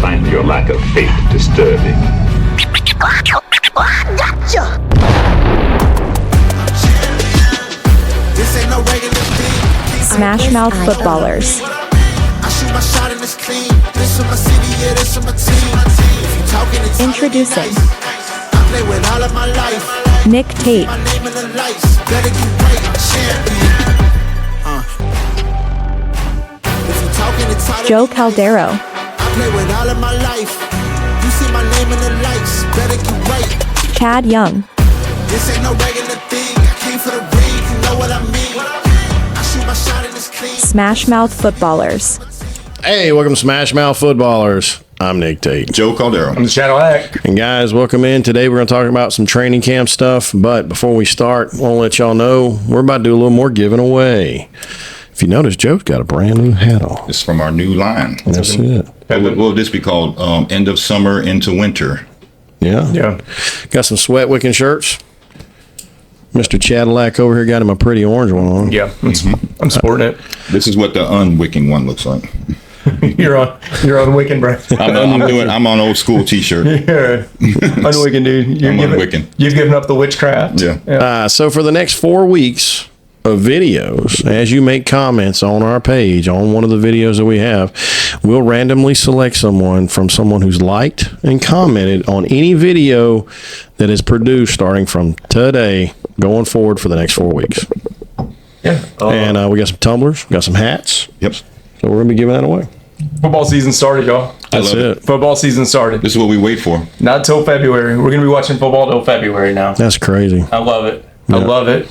find your lack of faith disturbing. Gotcha! Smash Mouth Footballers. Introducing Nick Tate, Joe Caldero, Chad Young, Smash Mouth Footballers. Hey, welcome to Smash Mouth Footballers. I'm Nick Tate. Joe Caldero. I'm the Cadillac. And guys, welcome in. Today we're going to talk about some training camp stuff. But before we start, I want to let y'all know we're about to do a little more giving away. If you notice, Joe's got a brand new hat on. It's from our new line. That's it. What will this be called? End of summer into winter. Yeah. Got some sweat wicking shirts. Mr. Cadillac over here got him a pretty orange one on. Yeah, I'm sporting it. This is what the unwicking one looks like. You're on Wiccan, bro. I'm on old school t-shirt. You're unwicking, dude. I'm unwicking. You've given up the witchcraft. Yeah. So for the next 4 weeks of videos, as you make comments on our page, on one of the videos that we have, we'll randomly select someone who's liked and commented on any video that is produced starting from today going forward for the next 4 weeks. Yeah. And we got some tumblers, we got some hats. Yep. So we're going to be giving that away. Football season started, y'all. That's it. Football season started. This is what we wait for. Not till February. We're going to be watching football till February now. That's crazy. I love it. Yeah. I love it.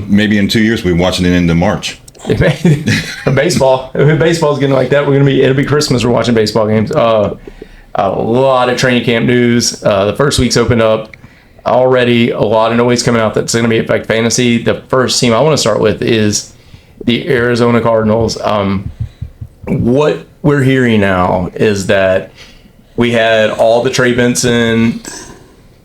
Maybe in 2 years we'll be watching it into March. Baseball. If baseball's getting like that, it'll be Christmas. We're watching baseball games. A lot of training camp news. The first week's opened up. Already a lot of noise coming out that's going to be affect fantasy. The first team I want to start with is the Arizona Cardinals. What we're hearing now is that we had all the Trey Benson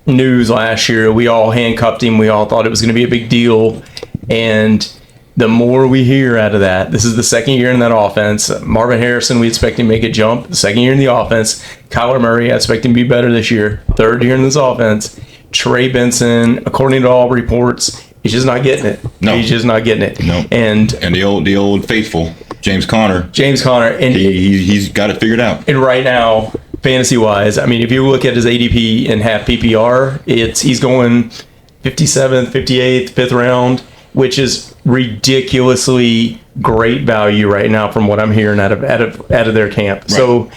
news last year. We all handcuffed him. We all thought it was going to be a big deal. And the more we hear out of that, this is the second year in that offense. Marvin Harrison, we expect him to make a jump. The second year in the offense. Kyler Murray, I expect him to be better this year. Third year in this offense. Trey Benson, according to all reports, he's just not getting it. No. He's just not getting it. No. And the old faithful, James Conner. And He's got it figured out. And right now, fantasy-wise, I mean, if you look at his ADP in half PPR, he's going 57th, 58th, 5th round, which is ridiculously great value right now from what I'm hearing out of their camp. Right. So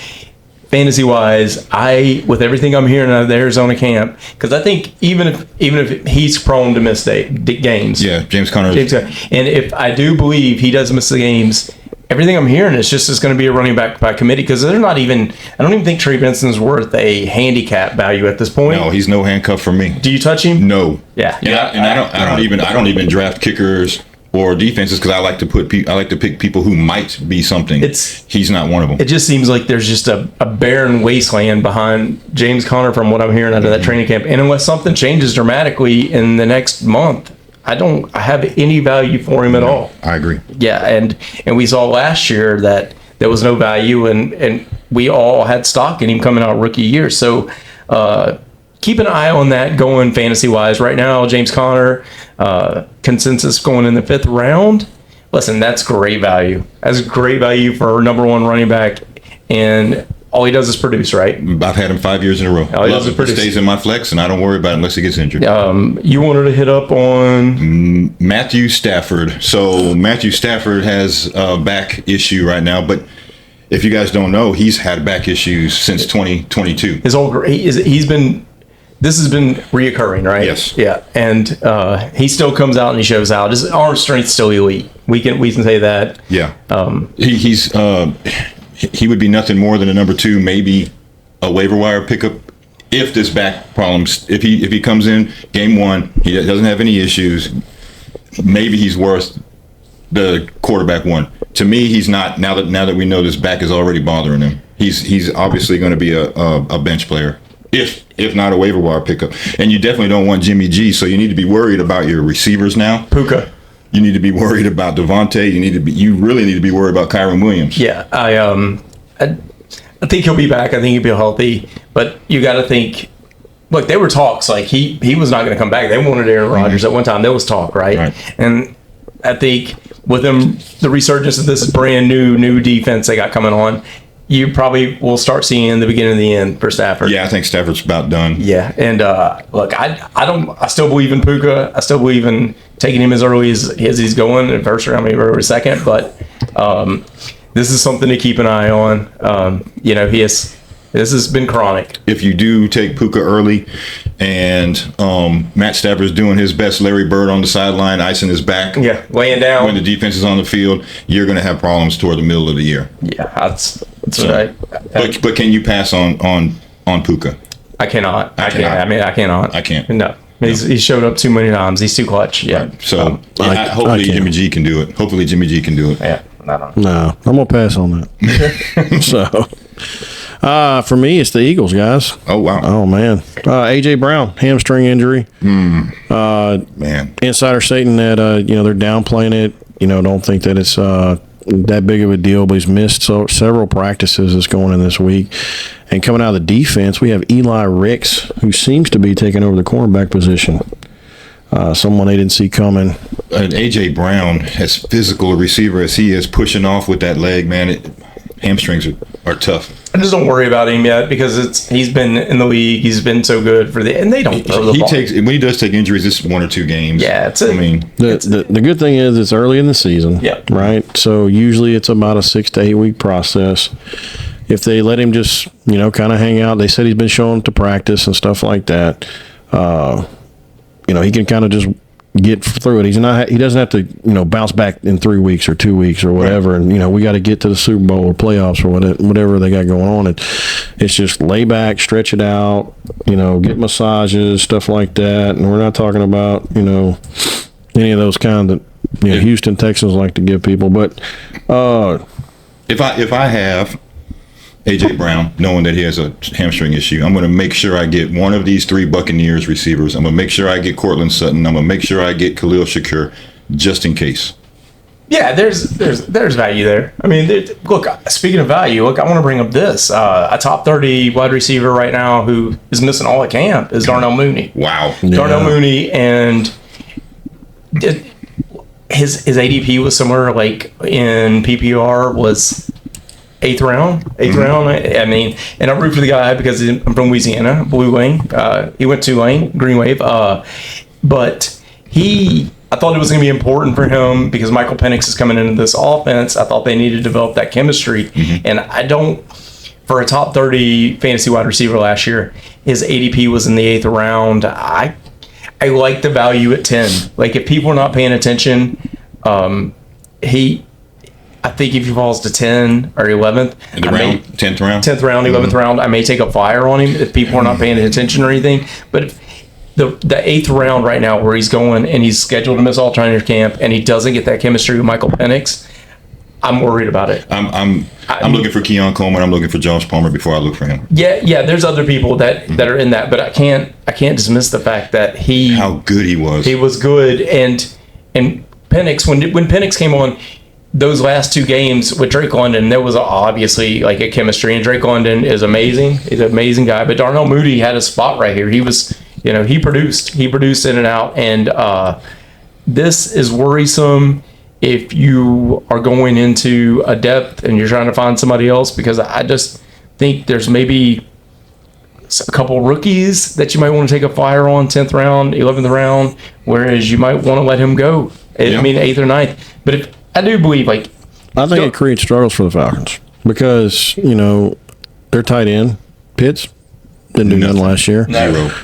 fantasy-wise, with everything I'm hearing out of the Arizona camp, because I think even if he's prone to miss games. Yeah, James Conner. And if I do believe he does miss the games, everything I'm hearing is just it's going to be a running back by committee, because I don't even think Trey Benson's worth a handicap value at this point. No, he's no handcuff for me. Do you touch him? No. Yeah. And I don't even draft kickers or defenses because I like to pick people who might be something. He's not one of them. It just seems like there's just a barren wasteland behind James Conner from what I'm hearing out of that training camp. And unless something changes dramatically in the next month, I don't have any value for him at all. I agree. Yeah, and we saw last year that there was no value, and we all had stock in him coming out rookie year. So keep an eye on that going fantasy-wise. Right now, James Conner, consensus going in the 5th round. Listen, that's great value. That's great value for number one running back, and all he does is produce, right? I've had him 5 years in a row. All he does is produce. He stays in my flex, and I don't worry about it unless he gets injured. You wanted to hit up on Matthew Stafford. So Matthew Stafford has a back issue right now, but if you guys don't know, he's had back issues since 2022. This has been reoccurring, right? Yes. Yeah, and he still comes out and he shows out. His arm strength's still elite. We can say that. Yeah. He would be nothing more than a number 2, maybe a waiver wire pickup if this back problems. If he comes in game 1, he doesn't have any issues. Maybe he's worth the quarterback 1. To me, he's not. Now that we know this back is already bothering him, he's obviously going to be a bench player. If not a waiver wire pickup. And you definitely don't want Jimmy G, so you need to be worried about your receivers now. Puka. You need to be worried about Devontae. You really need to be worried about Kyron Williams. Yeah, I think he'll be back. I think he'll be healthy. But you got to think. Look, there were talks like he was not going to come back. They wanted Aaron Rodgers at one time. There was talk, right? And I think with them, the resurgence of this brand new defense they got coming on, you probably will start seeing the beginning of the end for Stafford. Yeah, I think Stafford's about done. Yeah, and look, I still believe in Puka. I still believe in taking him as early as he's going in first round, maybe or second. But this is something to keep an eye on. This has been chronic. If you do take Puka early and Matt Stafford's doing his best Larry Bird on the sideline, icing his back. Yeah, laying down. When the defense is on the field, you're going to have problems toward the middle of the year. Yeah, that's right. But can you pass on Puka? I cannot. I cannot. I can't. No. He's showed up too many times. He's too clutch. Yeah. Right. So hopefully Jimmy G can do it. Yeah. No, I'm going to pass on that. For me, it's the Eagles, guys. Oh, wow. Oh, man. A.J. Brown, hamstring injury. Man. Insider stating that, they're downplaying it. Don't think that it's that big of a deal, but he's missed several practices that's going in this week. And coming out of the defense, we have Eli Ricks, who seems to be taking over the cornerback position. Someone they didn't see coming. A.J. Brown, as physical a receiver as he is, pushing off with that leg, man, hamstrings are tough. I just don't worry about him yet because he's been in the league. He's been so good and they don't throw the ball. When he does take injuries, it's 1 or 2 games. Yeah, the good thing is it's early in the season. Yeah. Right. So usually it's about a 6 to 8 week process. If they let him just kind of hang out, they said he's been shown to practice and stuff like that. He can kind of just get through it. He doesn't have to bounce back in 3 weeks or 2 weeks or whatever. Right. And we got to get to the Super Bowl or playoffs or whatever they got going on. It's just lay back, stretch it out, get massages, stuff like that. And we're not talking about any of those kind that Houston Texans like to give people. But if I have A.J. Brown, knowing that he has a hamstring issue, I'm going to make sure I get one of these 3 Buccaneers receivers. I'm going to make sure I get Cortland Sutton. I'm going to make sure I get Khalil Shakur, just in case. Yeah, there's value there. I mean, look, speaking of value, I want to bring up this. A top 30 wide receiver right now who is missing all at camp is Darnell Mooney. Wow. Yeah. Darnell Mooney, and his ADP was somewhere like in PPR was 8th round. I mean, and I'm rooting for the guy because I'm from Louisiana, Blue Wing. He went to Tulane, Green Wave. But I thought it was going to be important for him because Michael Penix is coming into this offense. I thought they needed to develop that chemistry. Mm-hmm. And for a top 30 fantasy wide receiver last year, his ADP was in the 8th round. I like the value at 10. Like, if people are not paying attention, I think if he falls to 10 or 11th, 10th round, 11th round, I may take a flyer on him if people are not paying attention or anything. But if the 8th round right now, where he's going and he's scheduled to miss all training camp, and he doesn't get that chemistry with Michael Penix, I'm worried about it. I'm looking for Keon Coleman. I'm looking for Josh Palmer before I look for him. Yeah. There's other people that are in that, but I can't dismiss the fact that how good he was. He was good, and Penix when Penix came on. Those last 2 games with Drake London, there was obviously like a chemistry, and Drake London is amazing. He's an amazing guy. But Darnell Mooney had a spot right here. He was, he produced in and out. And this is worrisome if you are going into a depth and you're trying to find somebody else, because I just think there's maybe a couple rookies that you might want to take a flyer on 10th round, 11th round, whereas you might want to let him go. I mean, 8th or 9th. But if I do believe, I think it creates struggles for the Falcons because, their tight end, Pitts, didn't do nothing last year.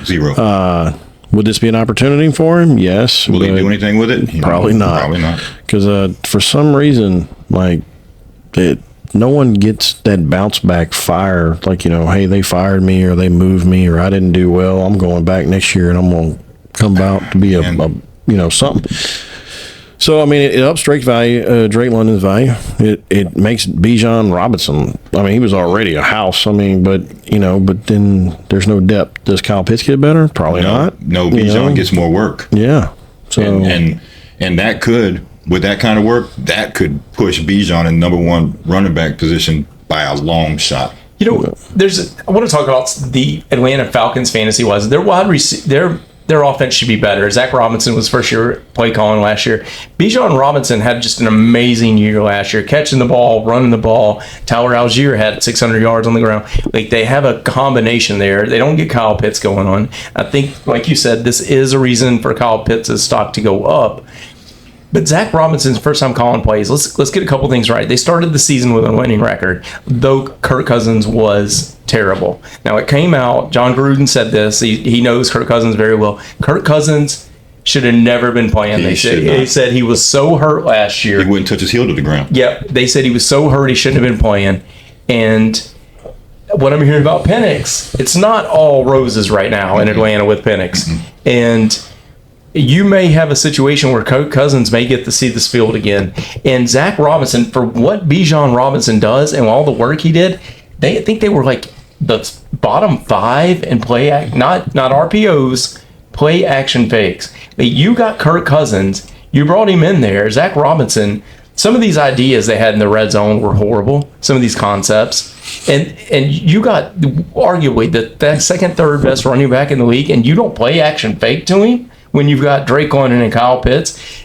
Zero. Would this be an opportunity for him? Yes. Will he do anything with it? Probably not. Probably not. Because for some reason, no one gets that bounce back fire. Like, hey, they fired me or they moved me or I didn't do well. I'm going back next year and I'm going to come out to be a something. So, I mean, it ups Drake London's value. It makes Bijan Robinson. I mean, he was already a house. I mean, but then there's no depth. Does Kyle Pitts get better? Probably not. No, Bijan gets more work. Yeah. So and that could, with that kind of work, that could push Bijan in number 1 running back position by a long shot. I want to talk about the Atlanta Falcons fantasy wise. Their offense should be better. Zach Robinson was first year play calling last year. Bijan Robinson had just an amazing year last year, catching the ball, running the ball. Tyler Algier had 600 yards on the ground. Like, they have a combination there. They don't get Kyle Pitts going on. I think, like you said, this is a reason for Kyle Pitts' stock to go up. But Zach Robinson's first time calling plays. Let's get a couple things right. They started the season with a winning record, though Kirk Cousins was terrible. Now, it came out, John Gruden said this. He knows Kirk Cousins very well. Kirk Cousins should have never been playing. They said he was so hurt last year. He wouldn't touch his heel to the ground. Yep. They said he was so hurt he shouldn't have been playing. And what I'm hearing about Penix, it's not all roses right now in Atlanta with Penix. And you may have a situation where Kirk Cousins may get to see this field again. And Zach Robinson, for what Bijan Robinson does and all the work he did, I think they were like the bottom 5 in play not RPOs, play action fakes. But you got Kirk Cousins, you brought him in there. Zach Robinson, some of these ideas they had in the red zone were horrible. Some of these concepts. And you got arguably that second, third best running back in the league, and you don't play action fake to him when you've got Drake London and Kyle Pitts.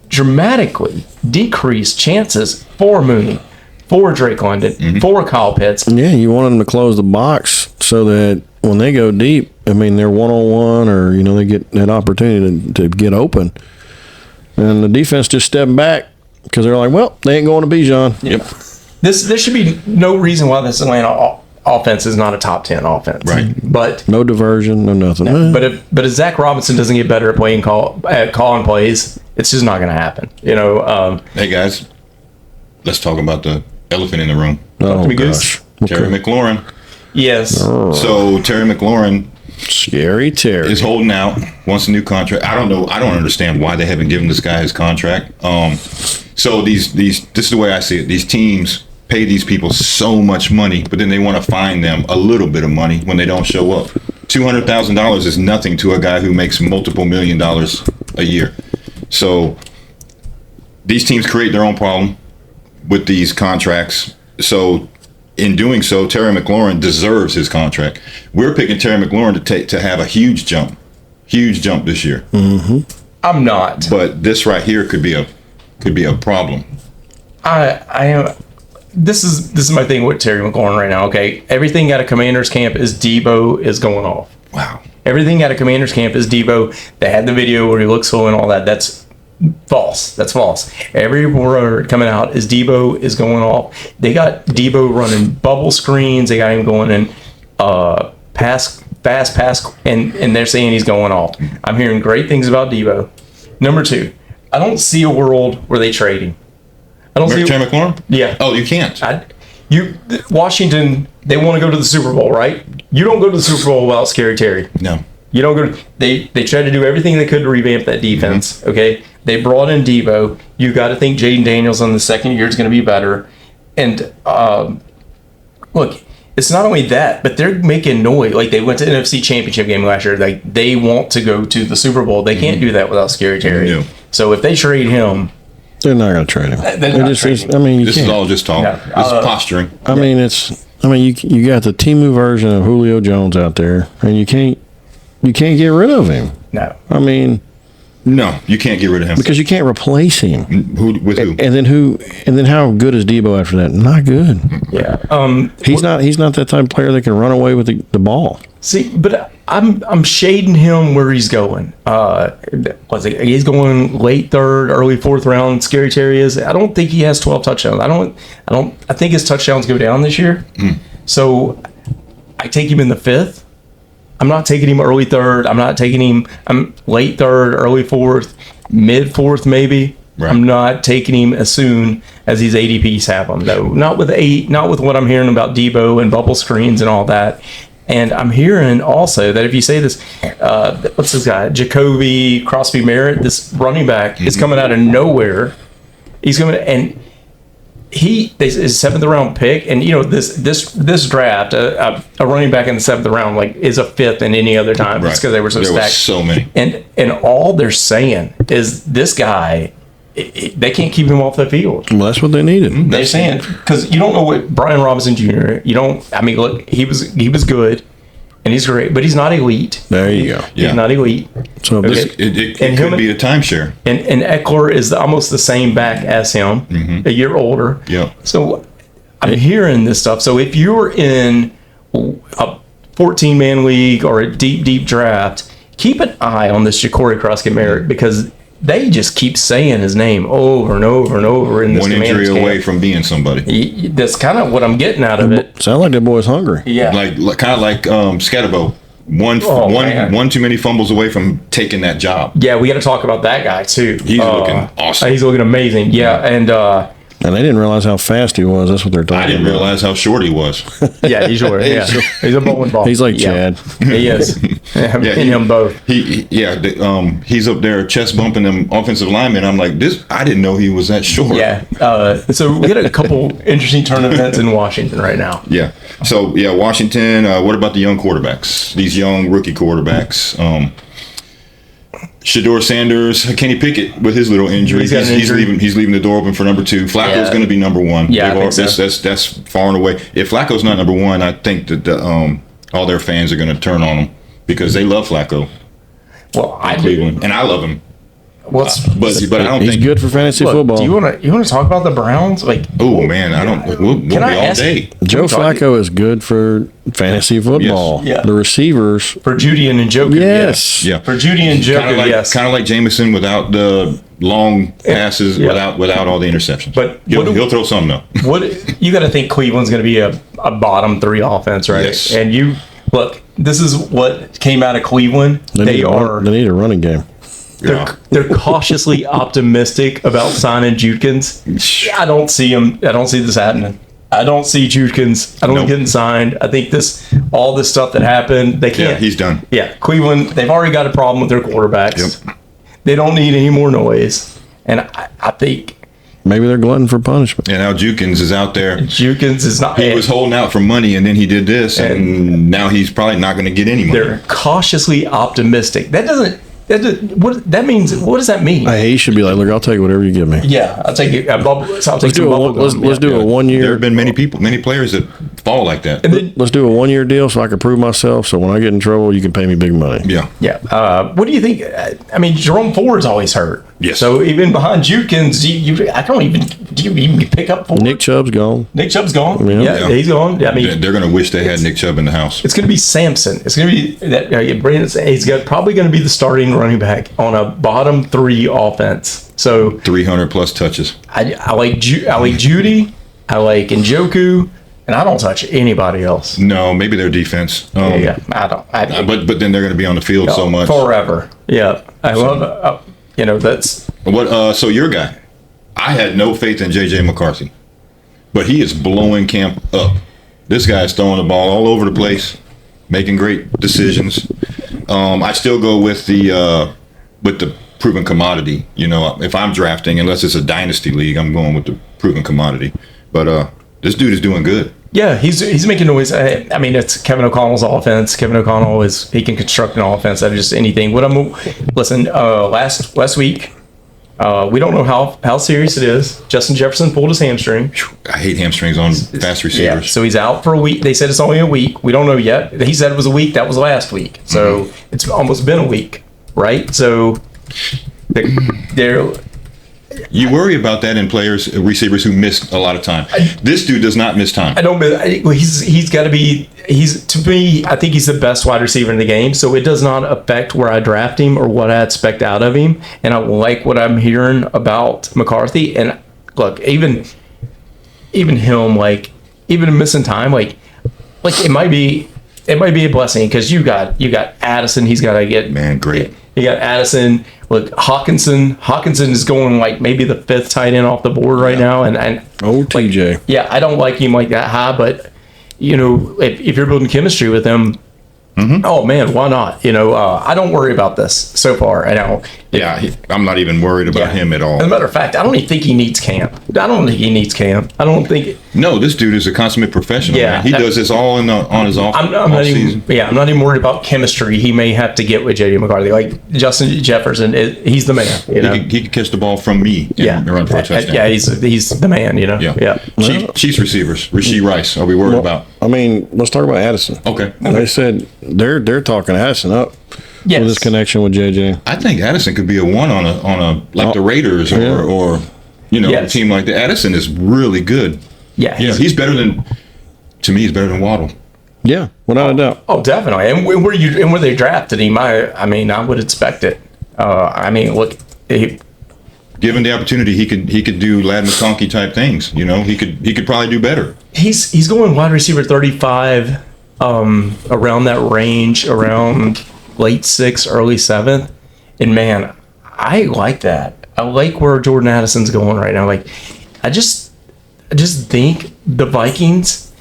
Dramatically decreased chances for Mooney, for Drake London, for Kyle Pitts. Yeah, you want them to close the box so that when they go deep, I mean, they're one-on-one, or, they get that opportunity to get open. And the defense just stepped back because they're like, well, they ain't going to Bijan. Yep. There should be no reason why this Atlanta offense is not a top 10 offense. Right. But no diversion, no nothing. But if Zach Robinson doesn't get better at calling plays, it's just not going to happen. Hey guys, let's talk about the elephant in the room. Oh gosh, Terry McLaurin. Yes. So Terry McLaurin, scary Terry, is holding out, wants a new contract. I don't know. I don't understand why they haven't given this guy his contract. So this is the way I see it. These teams pay these people so much money, but then they want to fine them a little bit of money when they don't show up. $200,000 is nothing to a guy who makes multiple $1 million a year. So these teams create their own problem with these contracts. So in doing so, Terry McLaurin deserves his contract. We're picking Terry McLaurin to have a huge jump this year. Mm-hmm. I'm not. But this right here could be a problem. I am. This is my thing with Terry McLaurin right now. Okay, everything at a Commanders camp is Debo is going off. Wow. Everything at a Commanders camp is Debo. They had the video where he looks full and all that. That's false. That's false. Every word coming out is Debo is going off. They got Debo running bubble screens. They got him going in fast pass, and they're saying he's going off. I'm hearing great things about Debo. Number 2, I don't see a world where they trade him. I don't see Terry McLaurin? Yeah. Oh, you can't. Washington, they want to go to the Super Bowl, right? You don't go to the Super Bowl without Scary Terry. No. You don't go. They tried to do everything they could to revamp that defense. Mm-hmm. Okay, they brought in Debo. You got to think Jaden Daniels on the second year is going to be better. And look, it's not only that, but they're making noise. Like, they went to the NFC Championship game last year. Like, they want to go to the Super Bowl. They can't do that without Scary Terry. No. So if they trade him, they're not going to trade him. This is all just talk. Yeah. This is posturing. I mean, you got the Temu version of Julio Jones out there, and you can't get rid of him. No. I mean, no, you can't get rid of him because you can't replace him. With who? And then how good is Debo after that? Not good. Yeah. He's not that type of player that can run away with the ball. See, but I'm shading him where he's going. He's going late 3rd, early 4th round. Scary Terry is. I don't think he has 12 touchdowns. I think his touchdowns go down this year. So I take him in the 5th. I'm not taking him early 3rd. I'm not taking him. I'm late 3rd, early 4th, mid 4th maybe. Right. I'm not taking him as soon as these ADPs have him. No, not with what I'm hearing about Debo and bubble screens and all that. And I'm hearing also that if you say this, what's this guy, Jacoby Crosby Merritt, this running back is coming out of nowhere. He's coming, and he is 7th round pick, and this draft, a running back in the 7th round is a 5th in any other time, just because they were so stacked. There were so many, and all they're saying is this guy they can't keep him off the field. Well, that's what they needed. They're saying because you don't know what Brian Robinson Jr. You don't. I mean, look, he was good, and he's great, but he's not elite. There you go. He's not elite. So It could be a timeshare. And Eckler is almost the same back as him, a year older. Yeah. So I'm hearing this stuff. So if you're in a 14-man league or a deep draft, keep an eye on this Ja'Cory Cross-Merritt because they just keep saying his name over and over and over in this One injury Commanders away camp. from being somebody. That's kind of what I'm getting out of it. sound like that boy's hungry. Yeah. Like kind of like Scatterbo. Man. One too many fumbles away from taking that job. Yeah, we got to talk about that guy too. He's looking awesome. He's looking amazing. Yeah, and And they didn't realize how fast he was. That's what they're talking about. I didn't realize how short he was. yeah, he's short. Yeah, he's a bowling ball. He's like Yeah. Chad. He is. Him both. He's up there chest bumping them offensive linemen. I'm like, I didn't know he was that short. Yeah. So we got a couple interesting turn events in Washington right now. Yeah. So Washington. What about the young quarterbacks? These young rookie quarterbacks. Shador Sanders, Kenny Pickett with his little injury. He's leaving the door open for number 2. Flacco's going to be number 1. Yeah, I think so. That's far and away. If Flacco's not number 1, I think that all their fans are going to turn on him because they love Flacco. Well, I Cleveland, and I love him. But I don't He's think good for fantasy football. Do you want to talk about the Browns? Like, Oh man, I don't. We'll be I all ask- day. Joe Flacco is good for fantasy football. Yes. Yeah. The receivers. for Judy and Njoku? Yes. Yeah, For Judy and Njoku, yes. Kind of like Jameson without the long passes, Yeah. without all the interceptions. But he'll throw some though. What you got to think Cleveland's going to be a bottom 3 offense, right? Yes. And you look, this is what came out of Cleveland. They need a running game. They're cautiously optimistic about signing Judkins. I don't see this happening. I don't see Judkins. I don't Nope. getting signed. I think all this stuff that happened, they can't. Yeah, he's done. Yeah, Cleveland, they've already got a problem with their quarterbacks. Yep. They don't need any more noise. And I think Maybe they're glutton for punishment. And now Judkins is out there. Judkins is not. He was holding out for money, and then he did this, and now he's probably not going to get any money. They're cautiously optimistic. What does that mean? He should be like, look, I'll take whatever you give me. Yeah, I'll take it. Let's do a 1 year. There have been many players that fall like that. Let's do a 1 year deal so I can prove myself. So when I get in trouble, you can pay me big money. Yeah. Yeah. What do you think? I mean, Jerome Ford's always hurt. Yes. So even behind Judkins, do you even pick up Ford? Nick Chubb's gone. Nick Chubb's gone. Yeah. Yeah, he's gone. I mean, They're going to wish they had Nick Chubb in the house. it's going to be Sampson. It's going to be that he's probably going to be the starting running back on a bottom 3 offense. So 300 plus touches. I like Judy. I like Njoku. And I don't touch anybody else. No, maybe their defense. I don't. But then they're going to be on the field so much. Forever. Yeah. I love that's. What? So your guy, I had no faith in JJ McCarthy, but he is blowing camp up. This guy is throwing the ball all over the place, making great decisions. I still go with the proven commodity. You know, if I'm drafting, unless it's a dynasty league, I'm going with the proven commodity. But this dude is doing good. Yeah, he's making noise. I mean, it's Kevin O'Connell's offense. Kevin O'Connell he can construct an offense out of just anything. Last week, we don't know how serious it is. Justin Jefferson pulled his hamstring. I hate hamstrings on fast receivers. Yeah, so he's out for a week. They said it's only a week. We don't know yet. He said it was a week. That was last week. So It's almost been a week, right? So they're You worry about that in receivers who miss a lot of time. This dude does not miss time. I don't. He's got to be. To me, I think he's the best wide receiver in the game. So it does not affect where I draft him or what I expect out of him. And I like what I'm hearing about McCarthy. And look, even him, like even missing time, like it might be a blessing because you got Addison. He's got to get Great. You got Addison. Look, Hawkinson is going like maybe the 5th tight end off the board right now, and TJ. I don't like him like that high, but if you're building chemistry with him, Oh man, why not? I don't worry about this so far. I know. Yeah, I'm not even worried about him at all. As a matter of fact, I don't even think he needs camp. I don't think. No, this dude is a consummate professional. Yeah, man. He does this all on his off. I'm not even. Yeah, I'm not even worried about chemistry. He may have to get with JD McCarthy. Like Justin Jefferson, he's the man. He could catch the ball from me and run for a touchdown. Yeah, he's the man. Yeah. Chiefs receivers, Rashee Rice. Are we worried about? I mean, let's talk about Addison. Okay. They said they're talking Addison up. Yes. With his connection with JJ. I think Addison could be a one on a like the Raiders or a team like that. Addison is really good. Yeah, he's better than he's better than Waddle. Yeah, without a doubt. Oh, definitely. And where they drafted him, I would expect it. Look, given the opportunity, he could do Ladd McConkey type things. He could probably do better. He's going wide receiver 35, around that range, around late 6th, early 7th, and man, I like that. I like where Jordan Addison's going right now. Like, I just think the Vikings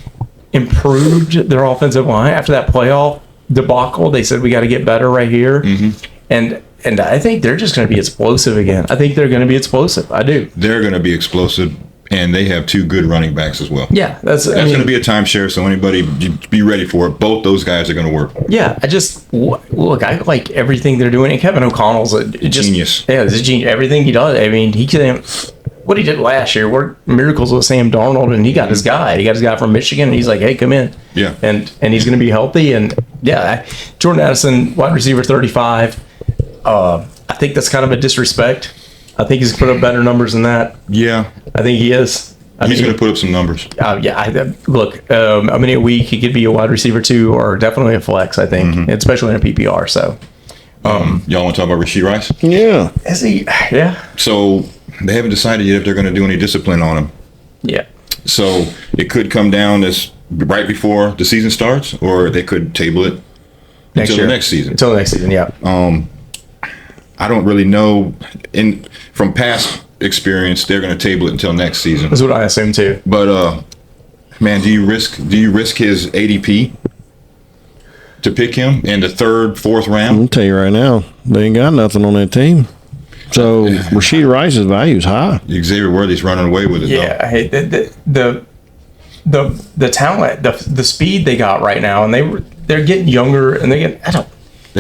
improved their offensive line after that playoff debacle. They said we got to get better right here, and I think they're just going to be explosive again. I think they're going to be explosive. I do. They're going to be explosive. And they have 2 good running backs as well. Yeah, that's going to be a timeshare. So anybody be ready for it. Both those guys are going to work. Yeah, I like everything they're doing. And Kevin O'Connell's a genius. Yeah, he's a genius. Everything he does. I mean, what he did last year worked miracles with Sam Darnold, and he got his guy. He got his guy from Michigan, and he's like, "Hey, come in." Yeah, and he's going to be healthy. And Jordan Addison, wide receiver 35. I think that's kind of a disrespect. I think he's put up better numbers than that. Yeah. I think he is. He's going to put up some numbers. Look, a week, he could be a wide receiver 2 or definitely a flex, I think, especially in a PPR. So, y'all want to talk about Rashee Rice? Yeah. Is he? Yeah. So, they haven't decided yet if they're going to do any discipline on him. Yeah. So, it could come down as right before the season starts, or they could table it until the next season. Until the next season, yeah. I don't really know. From past experience, they're going to table it until next season. That's what I assume too. But man, do you risk his ADP to pick him in the 3rd, 4th round? I'll tell you right now, they ain't got nothing on that team. So Rashee Rice's value is high. Xavier Worthy's running away with it. Yeah, though. I hate the talent, the speed they got right now, and they're getting younger, and they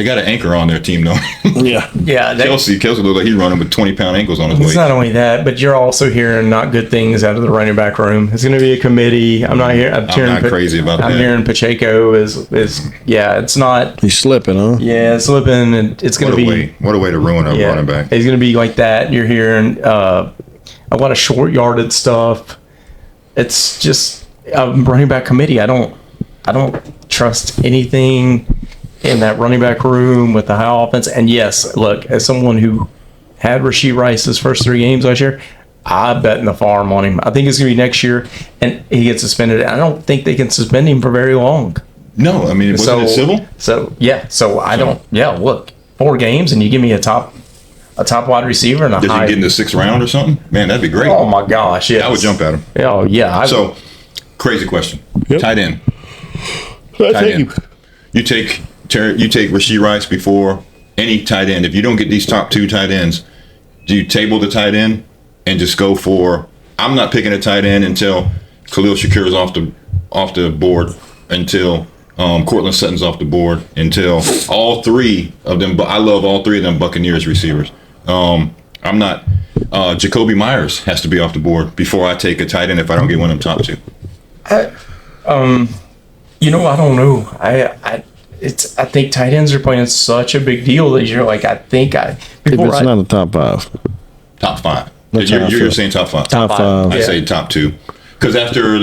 got an anchor on their team, though. Yeah. Kelsey looked like he's running with 20-pound ankles on his waist. It's not only that, but you're also hearing not good things out of the running back room. It's going to be a committee. I'm not crazy about that. I'm hearing Pacheco is it's not. He's slipping, huh? Yeah, it's slipping, and it's going to be. What a way to ruin a running back. He's going to be like that. You're hearing a lot of short yarded stuff. It's just a running back committee. I don't trust anything in that running back room with the high offense. And yes, look, as someone who had Rashee Rice his first 3 games last year, I bet in the farm on him. I think it's going to be next year, and he gets suspended. I don't think they can suspend him for very long. No, I mean, wasn't it civil? Look, 4 games, and you give me a top wide receiver and a Did high. you get in the 6th round or something? Man, that'd be great. Oh my gosh, yes. I would jump at him. Oh yeah. So, crazy question. Yep. Tight end. You take Rashee Rice before any tight end. If you don't get these top 2 tight ends, do you table the tight end and just go for? I'm not picking a tight end until Khalil Shakir is off the board, until Cortland Sutton's off the board, until all 3 of them. But I love all 3 of them Buccaneers receivers. I'm not. Jacoby Myers has to be off the board before I take a tight end if I don't get one of them top 2. I don't know. I think tight ends are playing such a big deal that you're like, If it's not a top 5. Top 5. That's You're saying top 5. Top 5. I say top 2. Because after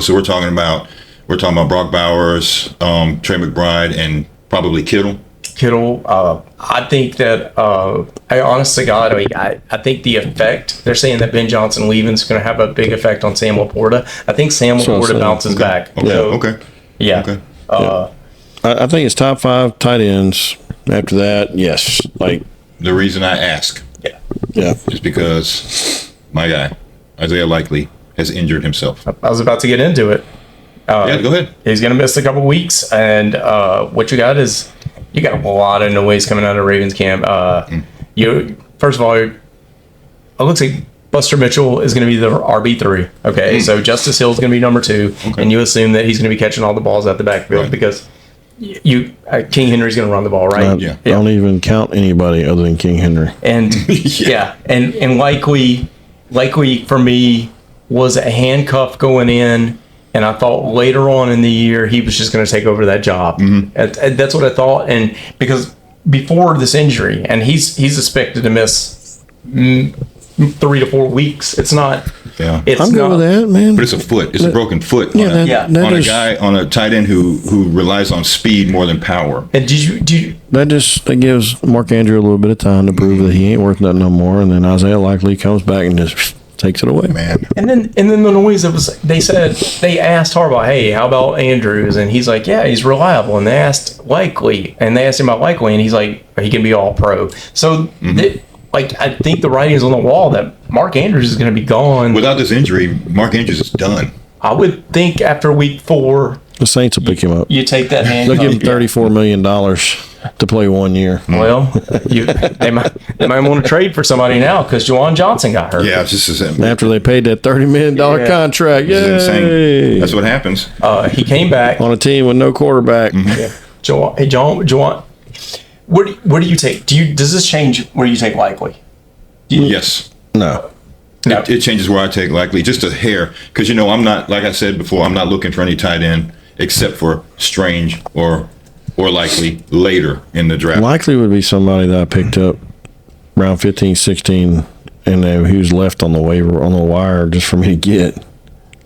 so we're talking about Brock Bowers, Trey McBride, and probably Kittle. I think that honest to God, I think the effect they're saying that Ben Johnson leaving is going to have a big effect on Sam Laporta. I think Sam Laporta bounces back. Okay. I think it's top 5 tight ends. After that, yes. Like the reason I ask, is because my guy Isaiah Likely has injured himself. I was about to get into it. Yeah, go ahead. He's going to miss a couple weeks, and what you got is you got a lot of noise coming out of Ravens camp. You first of all, it looks like Buster Mitchell is going to be the RB3. Okay, so Justice Hill is going to be number 2, and you assume that he's going to be catching all the balls out the backfield because King Henry's going to run the ball, right? Don't even count anybody other than King Henry. And and likely for me was a handcuff going in. And I thought later on in the year, he was just going to take over that job. And that's what I thought. And because before this injury, and he's expected to miss 3 to 4 weeks. It's not. Yeah, it's I'm good with that, man. But it's a foot. It's a broken foot. Yeah, on a guy, on a tight end who relies on speed more than power. And did you? That gives Mark Andrew a little bit of time to prove that he ain't worth nothing no more. And then Isaiah likely comes back and just takes it away, man. And then the noise that was, they asked Harbaugh, hey, how about Andrews? And he's like, yeah, he's reliable. And they asked him about Likely, and he's like, he can be all pro. So I think the writing's on the wall that Mark Andrews is going to be gone. Without this injury, Mark Andrews is done. I would think after week 4, the Saints will pick him up. You take that hand. They'll give him $34 million to play 1 year. Well, they might want to trade for somebody now because Juwan Johnson got hurt. Yeah, just after they paid that $30 million contract. Yay! Insane. That's what happens. He came back on a team with no quarterback. Juwan, where do you take? Does this change where you take Likely? Yes. No. It changes where I take Likely just a hair because I'm not, like I said before, I'm not looking for any tight end except for Strange or Likely later in the draft. Likely would be somebody that I picked up around 15, 16, and he was left on the wire just for me to get.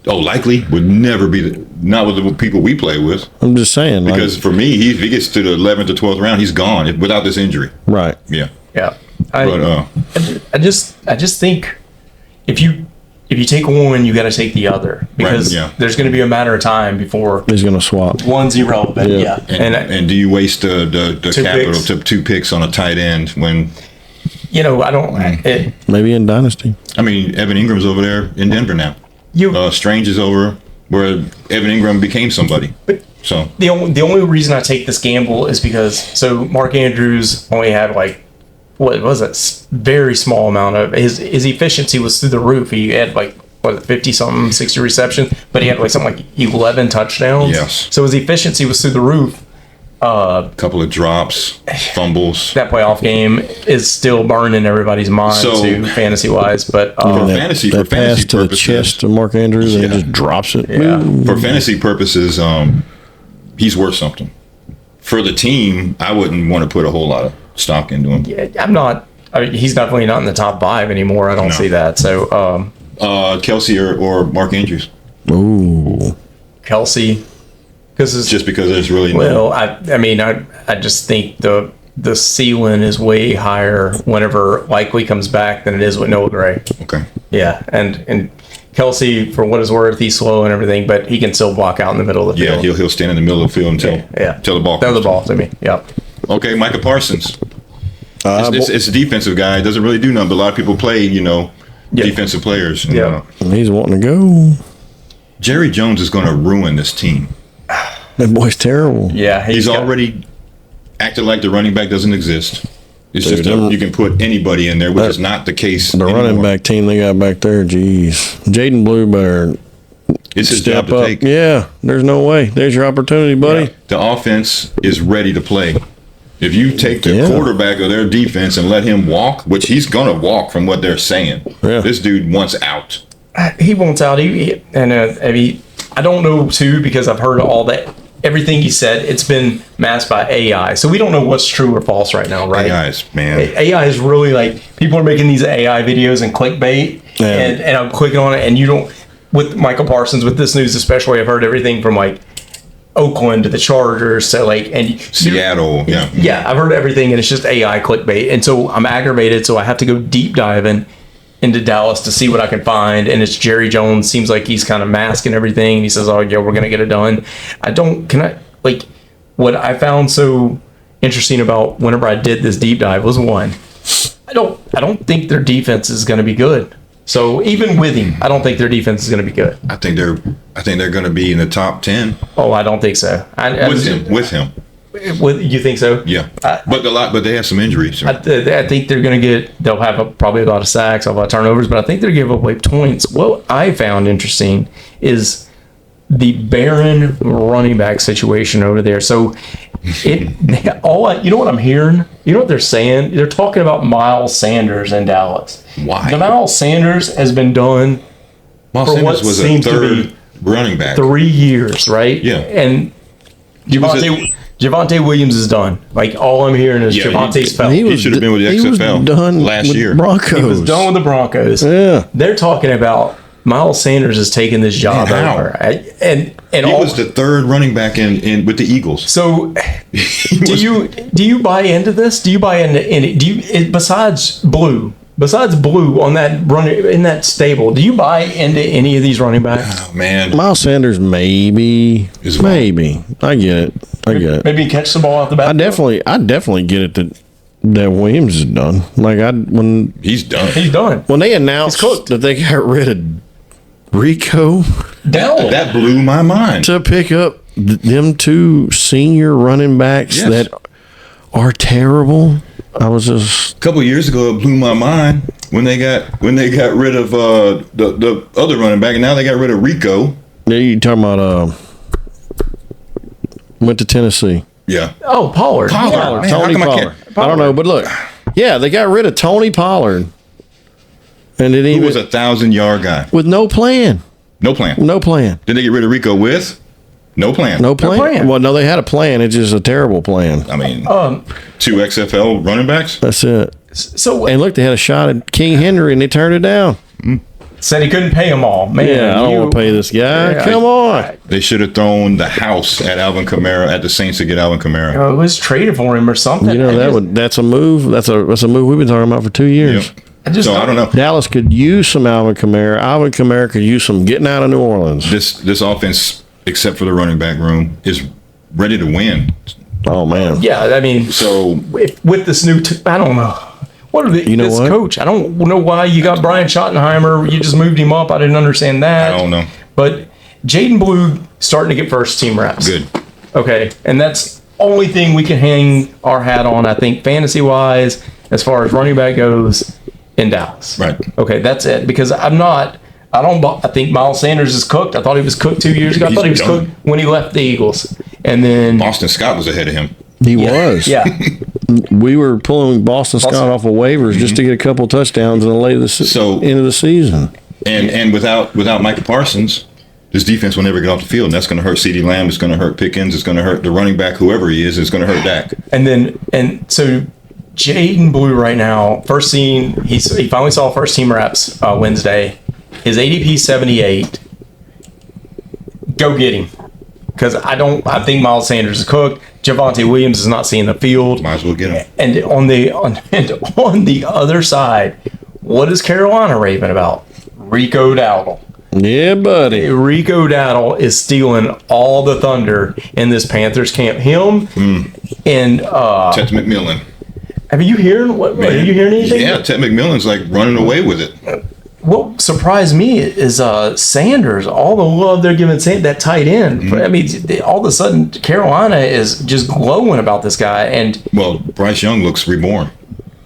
Oh, Likely would never be not with the people we play with. I'm just saying. Because for me, if he gets to the 11th or 12th round, he's gone without this injury. Right. Yeah. Yeah. I just think if you take one, you got to take the other because there's going to be a matter of time before he's going to swap. One's irrelevant. Yeah. And do you waste the capital to 2 picks on a tight end when? I don't. Maybe in Dynasty. I mean, Evan Ingram's over there in Denver now. Strange is over where Evan Ingram became somebody. So the only reason I take this gamble is because Mark Andrews only had what was it? Very small amount of his efficiency was through the roof. He had 50 something, 60 receptions, but he had something like 11 touchdowns. Yes. So his efficiency was through the roof. A couple of drops, fumbles. That playoff game is still burning everybody's mind too, fantasy wise. But for fantasy pass purposes, to the chest of Mark Andrews and he just drops it. Yeah. For fantasy purposes, he's worth something. For the team, I wouldn't want to put a whole lot of stock into him. Yeah, I'm not. He's definitely not in the top 5 anymore. I don't see that. So, Kelsey or Mark Andrews. Ooh, Kelsey. Just because there's really no. Well, I just think the ceiling is way higher whenever Likely comes back than it is with Noah Gray. Okay. Yeah, and Kelsey, for what it's worth, he's slow and everything, but he can still block out in the middle of the field. Yeah, he'll stand in the middle of the field until the ball. Throw the ball to me. Yep. Okay, Micah Parsons. It's a defensive guy. Doesn't really do nothing, but a lot of people play, defensive players. Yeah. He's wanting to go. Jerry Jones is going to ruin this team. That boy's terrible. Yeah. He's already acted like the running back doesn't exist. It's just you can put anybody in there, which is not the case The anymore. running back team they got back there, geez. Jaden Blue better It's his step job to up. take. Yeah, there's no way. There's your opportunity, buddy. Yeah. The offense is ready to play. If you take the quarterback of their defense and let him walk, which he's going to walk from what they're saying, this dude wants out. He wants out. I don't know, too, because I've heard all that. Everything he said, it's been masked by AI. So we don't know what's true or false right now, right? AI is really people are making these AI videos and clickbait, and I'm clicking on it, and you don't, with Michael Parsons, with this news especially, I've heard everything from Oakland to the Chargers to and Seattle. Yeah, I've heard everything, and it's just AI clickbait. And so I'm aggravated, so I have to go deep diving into Dallas to see what I can find, and it's Jerry Jones. Seems like he's kind of masking everything. He says, "Oh yeah, we're gonna get it done." What I found so interesting about whenever I did this deep dive was one, I don't think their defense is gonna be good. So even with him, I don't think their defense is going to be good. I think they're going to be in the top 10 Oh, I don't think so. with him. You think so? Yeah, but they have some injuries. I think they're going to they'll have probably a lot of sacks, a lot of turnovers, but I think they'll give away points. What I found interesting is the barren running back situation over there. So you know what I'm hearing? You know what they're saying? They're talking about Miles Sanders in Dallas. Why? The Miles Sanders has been done Miles for Sanders what was a seems to third be running back. 3 years, right? Yeah. And was Javonte Williams is done. Like, all I'm hearing is Javonte's fell. He should have been with the XFL done last with year. Broncos. He was done with the Broncos. Yeah. They're talking about Miles Sanders is taking this job Man, how? over. And He was the third running back in with the Eagles. So do you buy into this? Do you buy into any besides Blue on that run in that stable, do you buy into any of these running backs? Oh, man. Miles Sanders, maybe. I get it. Maybe catch the ball out the back. I definitely get it that Williams is done. Like He's done. He's done. when they announced that they got rid of Rico Down. That blew my mind. to pick up them two senior running backs Yes. that are terrible, I was just A couple of years ago, it blew my mind when they got rid of the other running back, and now they got rid of Rico. you talking about went to Tennessee. Yeah. Oh, Pollard. Pollard. Yeah. Man, how Tony come I Pollard. can't- I don't know, but look, yeah, they got rid of Tony Pollard, and it Who even was a 1,000-yard guy? with no plan. No plan. No plan. Did they get rid of Rico with? No plan. No plan. plan. Well, no, they had a plan. It's just a terrible plan. I mean, 2 XFL running backs? That's it. So And look, they had a shot at King Henry, and they turned it down. said he couldn't pay them all. Man, Yeah, I don't want to pay this guy. Yeah, Come on. They should have thrown the house at Alvin Kamara, at the Saints to get Alvin Kamara. It was traded for him or something. You know that's a move. That's a move we've been talking about for 2 years. Yep. So I don't know. Dallas could use some Alvin Kamara. Alvin Kamara could use some getting out of New Orleans. This offense, except for the running back room, is ready to win. Oh man. Yeah, I mean, So with this new, I don't know. What are the, You know this what? coach? I don't know why you got Brian Schottenheimer. You just moved him up. I didn't understand that. I don't know. But Jaden Blue starting to get first team reps. Good. Okay, and that's only thing we can hang our hat on, I think, fantasy wise, as far as running back goes in Dallas. Right. Okay, that's it. Because I think Miles Sanders is cooked. I thought he was cooked 2 years ago. I He's thought he was done. cooked when he left the Eagles. And then Austin Scott was ahead of him. He was. yeah. We were pulling Boston Scott off of waivers just to get a couple touchdowns in the late of the So- end of the season. And without Micah Parsons, this defense will never get off the field. And that's going to hurt CeeDee Lamb. It's going to hurt Pickens. It's going to hurt the running back, whoever he is. It's going to hurt Dak. And so Jaden Blue right now, first seen, he finally saw first team reps Wednesday. His ADP 78. Go get him. Because I think Miles Sanders is cooked. Javonte Williams is not seeing the field. Might as well get him. And on the other side, what is Carolina raving about? Rico Dowdle. Yeah, buddy. Rico Dowdle is stealing all the thunder in this Panthers camp. Him and Ted McMillan. are you hearing anything? Yeah, Ted McMillan's like running away with it. What surprised me is Sanders. All the love they're giving that tight end. I mean, all of a sudden Carolina is just glowing about this guy. And Well, Bryce Young looks reborn.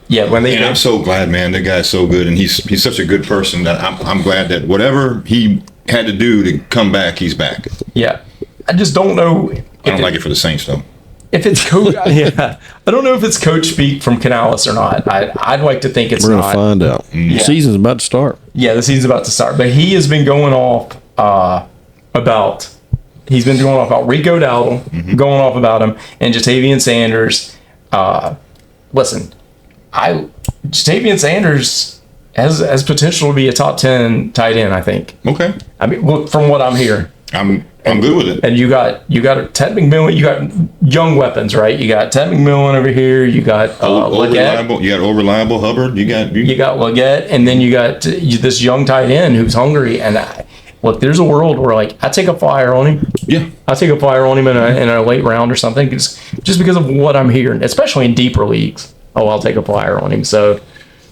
yeah, when they And I'm so glad, man. That guy's so good, and he's such a good person that I'm glad that whatever he had to do to come back, he's back. yeah, I just don't know. I don't like it for the Saints though. If it's coach, yeah, I don't know if it's coach speak from Canales or not. I'd like to think it's We're not. going to find out. The season's about to start. Yeah, the season's about to start, but he has been going off about Rico Dowdle, going off about him, and Jatavian Sanders. Listen, Jatavian Sanders has potential to be a top 10 tight end. I think. Okay, I mean, well, from what I'm hearing. I'm good with it. And you got Ted McMillan. You got young weapons, right? You got Ted McMillan over here. You got Leggett. You got reliable Hubbard. You got Leggett, and then you got this young tight end who's hungry. And look, there's a world where like I take a flyer on him. Yeah. I take a flyer on him in a late round or something, just because of what I'm hearing, especially in deeper leagues. Oh, I'll take a flyer on him. So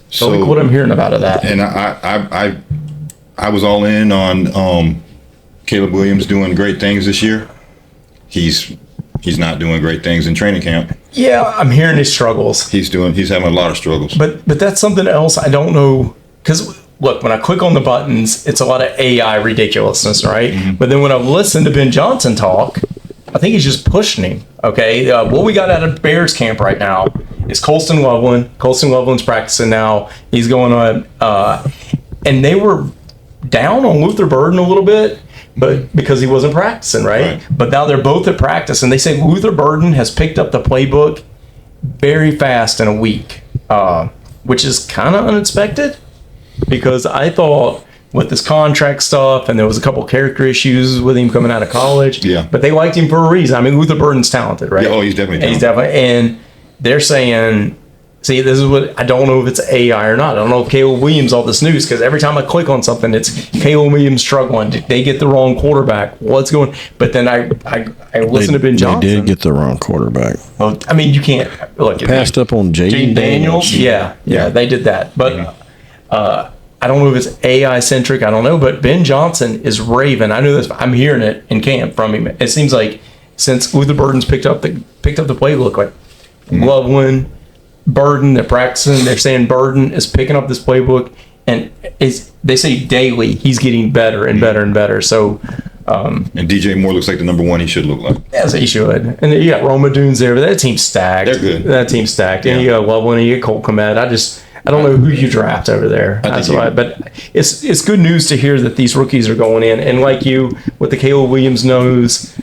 So like what I'm hearing about of that. And I was all in on Caleb Williams doing great things this year. He's not doing great things in training camp. Yeah, I'm hearing his struggles. He's having a lot of struggles. But that's something else I don't know, because look, when I click on the buttons, it's a lot of AI ridiculousness, right? Mm-hmm. But then when I listen to Ben Johnson talk, I think he's just pushing him. Okay, what we got out of Bears camp right now is Colston Loveland. Colston Loveland's practicing now. He's going on, and they were down on Luther Burden a little bit, but because he wasn't practicing, right? But now they're both at practice, and they say Luther Burden has picked up the playbook very fast in a week, which is kind of unexpected, because I thought with this contract stuff, and there was a couple character issues with him coming out of college. Yeah. But they liked him for a reason. I mean, Luther Burden's talented, right? Yeah, oh, he's definitely talented. He's definitely, and they're saying, see, this is what, I don't know if it's AI or not. I don't know if Caleb Williams, all this news, because every time I click on something, it's Caleb Williams struggling. Did they get the wrong quarterback? What's going, but then I listen to Ben Johnson. They did get the wrong quarterback. Well, I mean, you can't, look. Passed up on Jaden Daniels. Yeah, they did that. But, I don't know if it's AI centric. I don't know, but Ben Johnson is raving. I know this. I'm hearing it in camp from him. It seems like since Luther Burden's picked up the playbook, like Loveland, Burden, they're practicing. They're saying Burden is picking up this playbook, and they say daily he's getting better and better and better. So, and DJ Moore looks like the number one he should look like. as he should. And then you got Roma Dunes there, but that team's stacked. They're good. That team's stacked. And you got Loveland and you get Colt Komet. I don't know who you draft over there. That's why, but it's good news to hear that these rookies are going in. And like you, with the Caleb Williams nose,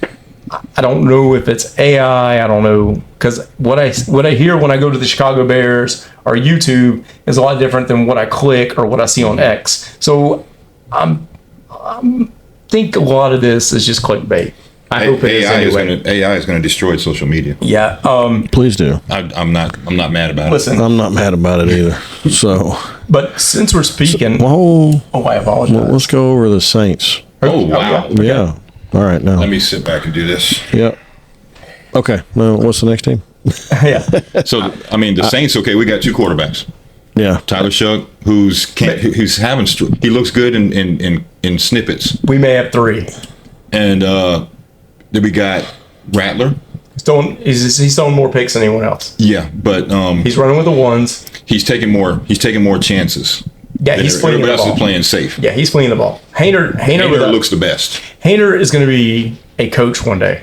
I don't know if it's AI. I don't know, because what I hear when I go to the Chicago Bears or YouTube is a lot different than what I click or what I see on X. So I think a lot of this is just clickbait. I hope it is anyway. AI is going to destroy social media. Yeah. Please do. I'm not mad about Listen, it. I'm not mad about it either. So, but since we're speaking, I apologize. let's go over the Saints. Oh wow. Yeah. All right, now. Let me sit back and do this. Yep. Okay. Now, what's the next team? Yeah. So I mean, the Saints. Okay, we got two quarterbacks. Yeah. Tyler Shuck, who's having he looks good in snippets. We may have three. And then we got Rattler. He's throwing more picks than anyone else. Yeah, but He's running with the ones. he's taking more chances. Yeah, he's playing the Everybody else ball. is playing safe. Yeah, he's playing the ball. Hayner looks the best. Hayner is going to be a coach one day.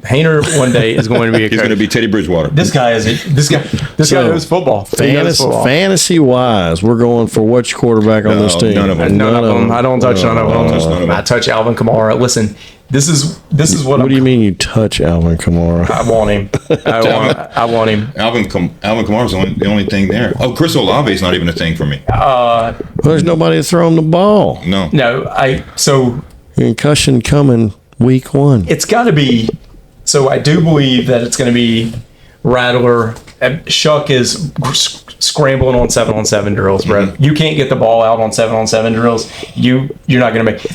Hayner one day is going to be a coach. He's going to be Teddy Bridgewater. This guy knows football. Fantasy wise, we're going for which quarterback on this team? None of them. None of them. I don't touch none of them. I touch Alvin Kamara. Listen, this is what. What do you mean you touch Alvin Kamara? I want him. I want him. Alvin Kamara's the only thing there. Oh, Chris Olave's not even a thing for me. There's nobody to throw him the ball. No. So Concussion coming week 1. it's got to be. So I do believe that it's going to be Rattler. Shuck is scrambling on 7-on-7 drills, bro. Mm-hmm. You can't get the ball out on 7-on-7 drills. You're not going to make.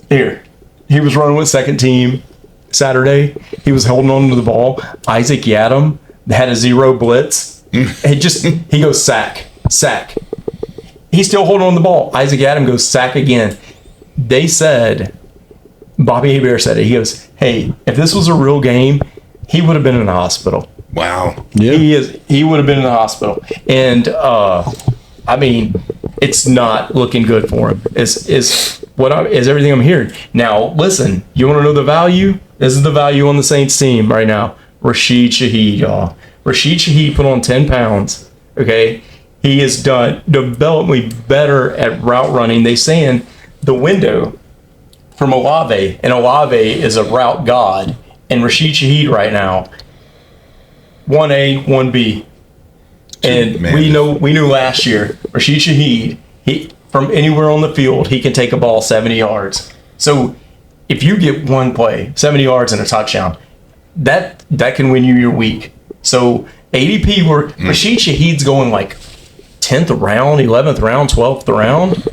Here, he was running with second team Saturday. He was holding on to the ball. Isaac Yadam had a 0 blitz. He goes sack. He's still holding on to the ball. Isaac Yadam goes sack again. They said, Bobby Hebert said it. He goes, hey, if this was a real game, he would have been in the hospital. Wow. Yeah. He would have been in the hospital. And I mean, it's not looking good for him. Is everything I'm hearing. Now, listen, you want to know the value? This is the value on the Saints team right now. Rashid Shaheed, y'all. Rashid Shaheed put on 10 pounds. Okay. He has done developmentally better at route running. They saying the window from Olave, and Olave is a route god, and Rashid Shaheed right now, 1A, 1B. And we knew last year, Rashid Shaheed, he from anywhere on the field, he can take a ball 70 yards. So if you get one play, 70 yards and a touchdown, that can win you your week. So ADP, Rashid Shaheed's going like 10th round, 11th round, 12th round.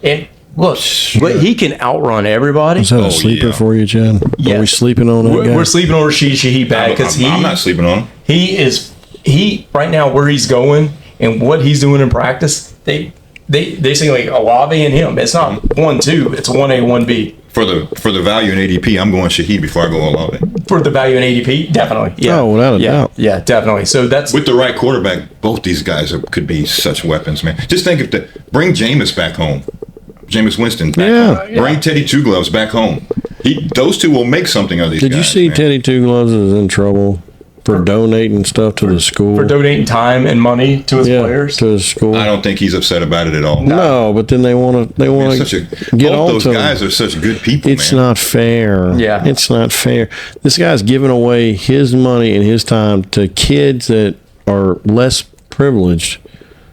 And look, he can outrun everybody. Is that a sleeper for you, Chad? Yes. Are we sleeping on that guy? We're sleeping on Rashid Shaheed bad because I'm not sleeping on him. He right now where he's going and what he's doing in practice, they say like Olave and him. It's not 1-2. It's 1A, 1B. For the value in ADP, I'm going Shaheed before I go Olave. For the value in ADP, definitely. Yeah. Oh, without a doubt. Yeah, definitely. So that's With the right quarterback, both these guys could be such weapons, man. Just think bring Jameis back home. Jameis Winston back home. Bring Teddy Two Gloves back home. Those two will make something of these guys. Did you see man. Teddy Two Gloves is in trouble for donating stuff to the school? for donating time and money to his players. to his school. I don't think he's upset about it at all. No, but then they want to get both on those to guys him. are such good people, It's man. not fair. Yeah. It's not fair. This guy's giving away his money and his time to kids that are less privileged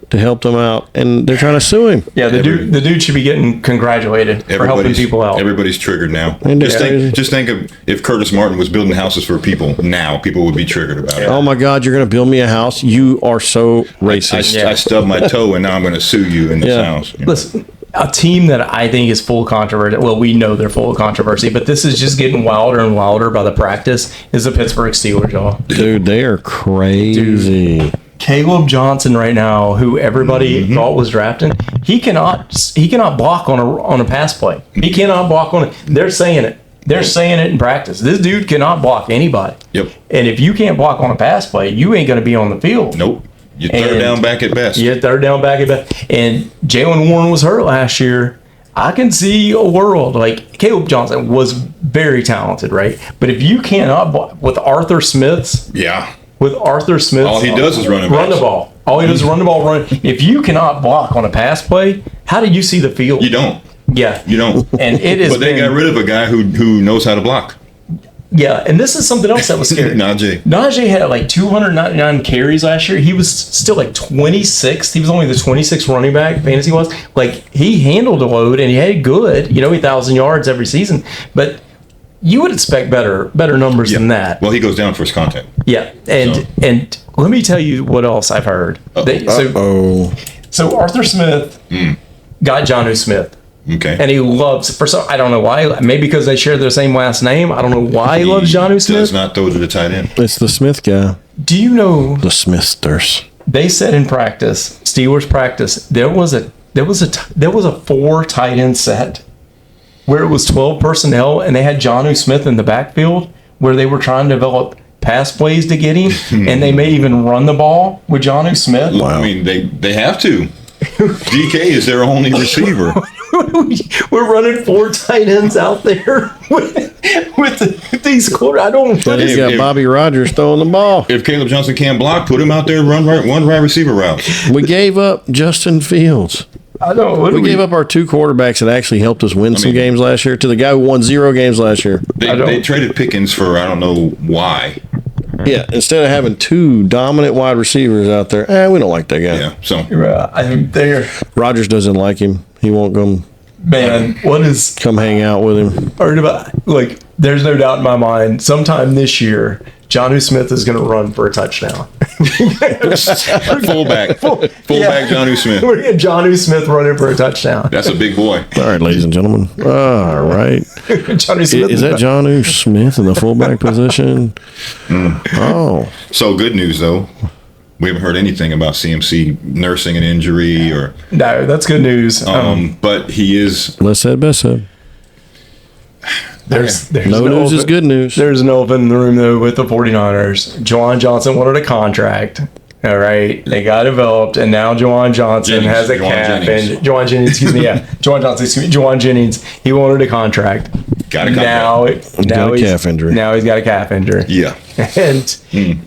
to help them out, and they're trying to sue him. Yeah, the dude should be getting congratulated for helping people out. Everybody's triggered now. Isn't it crazy? Just think of if Curtis Martin was building houses for people now, people would be triggered about it. Oh my God, you're going to build me a house? You are so racist. I stubbed my toe and now I'm going to sue you in this house. You know? Listen, a team that I think is full of controversy. Well, we know they're full of controversy, but this is just getting wilder and wilder by the practice. Is the Pittsburgh Steelers, y'all? Dude, they are crazy. Caleb Johnson right now, who everybody thought was drafting, he cannot block on a pass play. He cannot block on it. They're saying it. They're saying it in practice. This dude cannot block anybody. Yep. And if you can't block on a pass play, you ain't going to be on the field. Nope. You're third down back at best. Yeah, third down back at best. And Jalen Warren was hurt last year. I can see a world like Caleb Johnson was very talented, right? But if you cannot block with Arthur Smith's. Yeah. With Arthur Smith, All he does is run the ball. All he does is run the ball. If you cannot block on a pass play, how do you see the field? You don't. Yeah, You don't. And it is. But they got rid of a guy who knows how to block. Yeah, and this is something else that was scary. Najee had like 299 carries last year. He was still like 26th. He was only the 26th running back, fantasy was. Like, he handled a load and he had good, 1,000 yards every season. But you would expect better numbers than that. Well, he goes down for his contact. Yeah, and let me tell you what else I've heard. So Arthur Smith got Jonnu Smith. Okay. And he loves, I don't know why, maybe because they share the same last name. I don't know why he loves Jonnu Smith. Does not throw to the tight end. It's the Smith guy. Do you know? The Smithsters. They said in practice, Steelers practice, there was a 4 tight end set where it was 12 personnel and they had Jonnu Smith in the backfield where they were trying to develop pass plays to get him, and they may even run the ball with Jonnu Smith. Wow. I mean, they have to. DK is their only receiver. We're running 4 tight ends out there with these quarter. I don't. He's got Bobby Rogers throwing the ball. If Caleb Johnson can't block, put him out there, run one right receiver route. We gave up Justin Fields. I know. We gave up our 2 quarterbacks that actually helped us win some games last year to the guy who won 0 games last year. They traded Pickens for I don't know why. Yeah, instead of having 2 dominant wide receivers out there, we don't like that guy. Yeah, so I think they're. Rogers doesn't like him. He won't come. Man, what is come hang out with him? Heard about like? There's no doubt in my mind. Sometime this year, Jonnu Smith is going to run for a touchdown. fullback Jonnu Smith. We're getting Jonnu Smith running for a touchdown. That's a big boy. All right, ladies and gentlemen. All right. Jonnu Smith is that Jonnu Smith in the fullback position? Oh. So good news though. We haven't heard anything about CMC nursing an injury or. No, that's good news. But he is. Less said, best said. There's no news is good news. There's an elephant in the room, though, with the 49ers. Juwan Johnson wanted a contract. All right. They got developed, and now Juwan Johnson has a cap. And Juwan Jennings, excuse me, yeah. Juwan Jennings, he wanted a contract. Got a contract. Now he's got a calf injury. Now he's got a calf injury. Yeah. And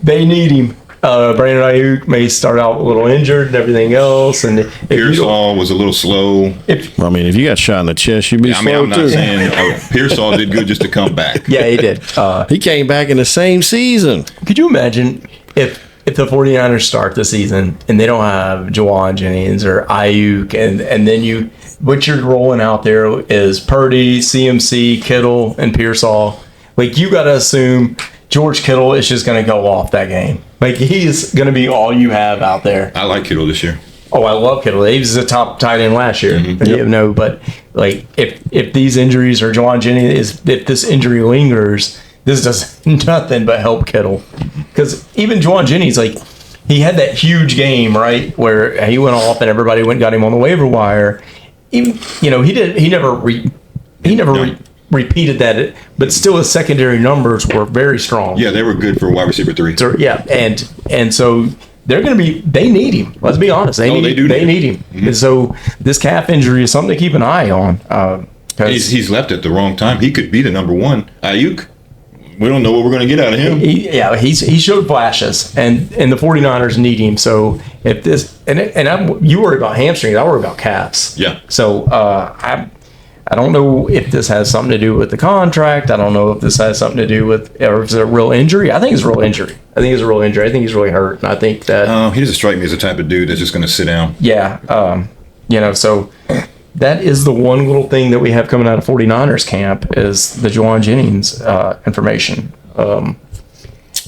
they need him. Brandon Ayuk may start out a little injured and everything else. And Pearsall was a little slow. If you got shot in the chest, you'd be slow I'm not too. saying Pearsall did good just to come back. Yeah, he did. He came back in the same season. Could you imagine if the 49ers start the season and they don't have Juwan Jennings or Ayuk and then what you're rolling out there is Purdy, CMC, Kittle, and Pearsall. Like, you got to assume George Kittle is just going to go off that game. Like, he's going to be all you have out there. I like Kittle this year. Oh, I love Kittle. He was the top tight end last year. No, but like if these injuries or Juwan Jennings, if this injury lingers, this does nothing but help Kittle. Because even Juwan Jennings, like, he had that huge game, right, where he went off and everybody went and got him on the waiver wire. He never repeated that, but still his secondary numbers were very strong. Yeah, they were good for wide receiver 3. So, yeah, and so they're going to be. They need him. Let's be honest. They need him. Mm-hmm. And so this calf injury is something to keep an eye on. He's left at the wrong time. He could be the number 1. Ayuk. We don't know what we're going to get out of him. He showed flashes, and the 49ers need him. So if this you worry about hamstrings, I worry about calves. Yeah. So I don't know if this has something to do with the contract. I don't know if this has something to do with, or if it's a real injury. I think it's a real injury. I think he's really hurt, and I think that he doesn't strike me as the type of dude that's just going to sit down. Yeah. So that is the one little thing that we have coming out of 49ers camp is the Juwan Jennings information.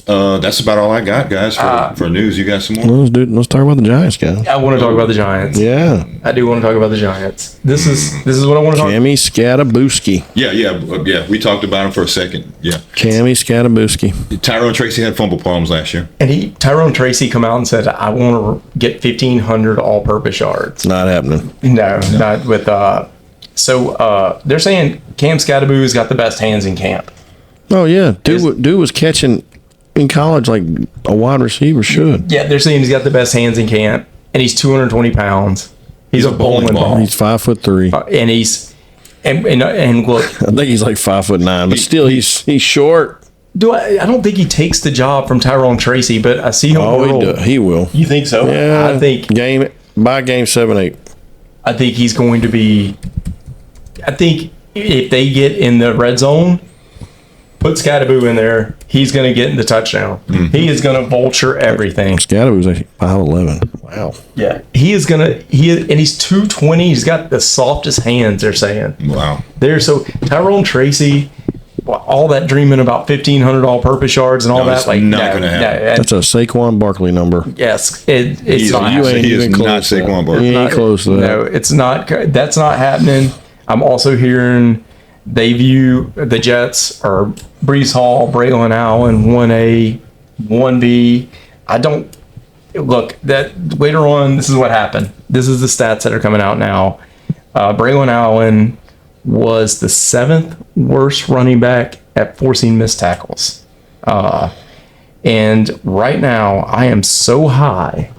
That's about all I got, guys, for news. You got some more? Let's talk about the Giants, guys. I want to talk about the Giants. Yeah. I do want to talk about the Giants. This is what I want to talk about. Cammy Scatabuski. Yeah. We talked about him for a second. Yeah. Cammy Scatabuski. Tyrone Tracy had fumble problems last year. And Tyrone Tracy come out and said, I want to get 1,500 all-purpose yards. Not happening. No, not with So they're saying Cam Scatabu's got the best hands in camp. Oh, yeah. Dude was catching in college like a wide receiver should. Yeah, they're saying he's got the best hands in camp, and he's 220 pounds. He's a bowling ball. He's 5'3", and he's and look. I think he's like 5'9", but still he's short. I don't think he takes the job from Tyrone Tracy, but I see him. Oh, he will. You think so? Yeah, I think game 7-8. I think he's going to be. I think if they get in the red zone, put Scatabu in there, he's going to get in the touchdown. Mm-hmm. He is going to vulture everything. Scatabu's like 5'11". Wow. Yeah. He is going to, and he's 220. He's got the softest hands, they're saying. Wow. So Tyrone Tracy, all that dreaming about 1,500 all-purpose yards and all that. It's not going to happen. That's a Saquon Barkley number. Yes. It's not. He is not Saquon Barkley. He ain't close to that. No, it's not. That's not happening. I'm also hearing they view the Jets or Breece Hall, Braylon Allen, 1A, 1B. I don't look that later on. This is what happened. This is the stats that are coming out now. Braylon Allen was the 7th worst running back at forcing missed tackles. And right now, I am so high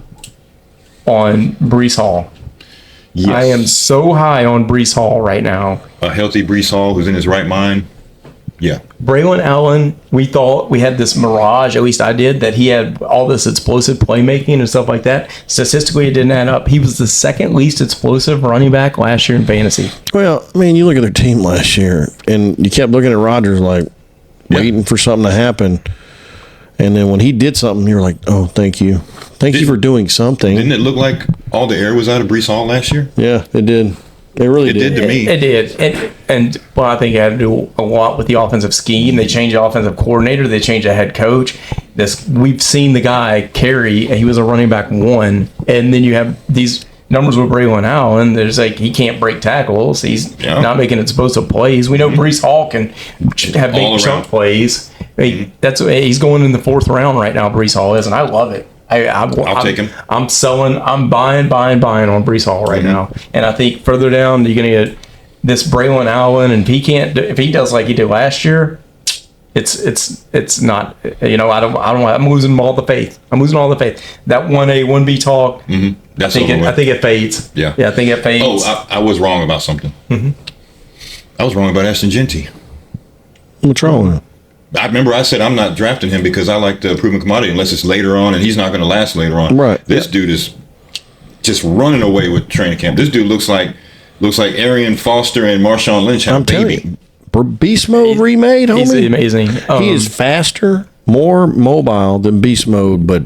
on Breece Hall. Yes. I am so high on Breece Hall right now. A healthy Breece Hall who's in his right mind. Yeah. Braylon Allen, we thought we had this mirage, at least I did, that he had all this explosive playmaking and stuff like that. Statistically, it didn't add up. He was the second least explosive running back last year in fantasy. Well, I mean, you look at their team last year, and you kept looking at Rodgers like waiting for something to happen. And then when he did something, you were like, oh, thank you. Thank you for doing something. Didn't it look like all the air was out of Breece Hall last year? Yeah, it did. It really did. It did to me. It did. And I think it had to do a lot with the offensive scheme. They changed the offensive coordinator. They changed the head coach. We've seen the guy carry. He was a running back 1. And then you have these numbers with Braylon Allen. There's like he can't break tackles. He's not making explosive plays. We know Breece Hall can have big chunk plays. He's going in the 4th round right now. Breece Hall is, and I love it. I'll take him. I'm selling. I'm buying on Breece Hall right now. And I think further down you're gonna get this Braylon Allen, and if he does like he did last year, it's not. I'm losing all the faith. That 1A 1B talk. Mm-hmm. I think it fades. Yeah. I think it fades. Oh, I was wrong about something. Mm-hmm. I was wrong about Ashton Genty. What's wrong with him? I remember I said I'm not drafting him because I like the proven commodity unless it's later on, and he's not going to last later on. Right. This dude is just running away with training camp. This dude looks like Arian Foster and Marshawn Lynch had a baby. Beast mode remade, homie. He's amazing. He is faster, more mobile than beast mode, but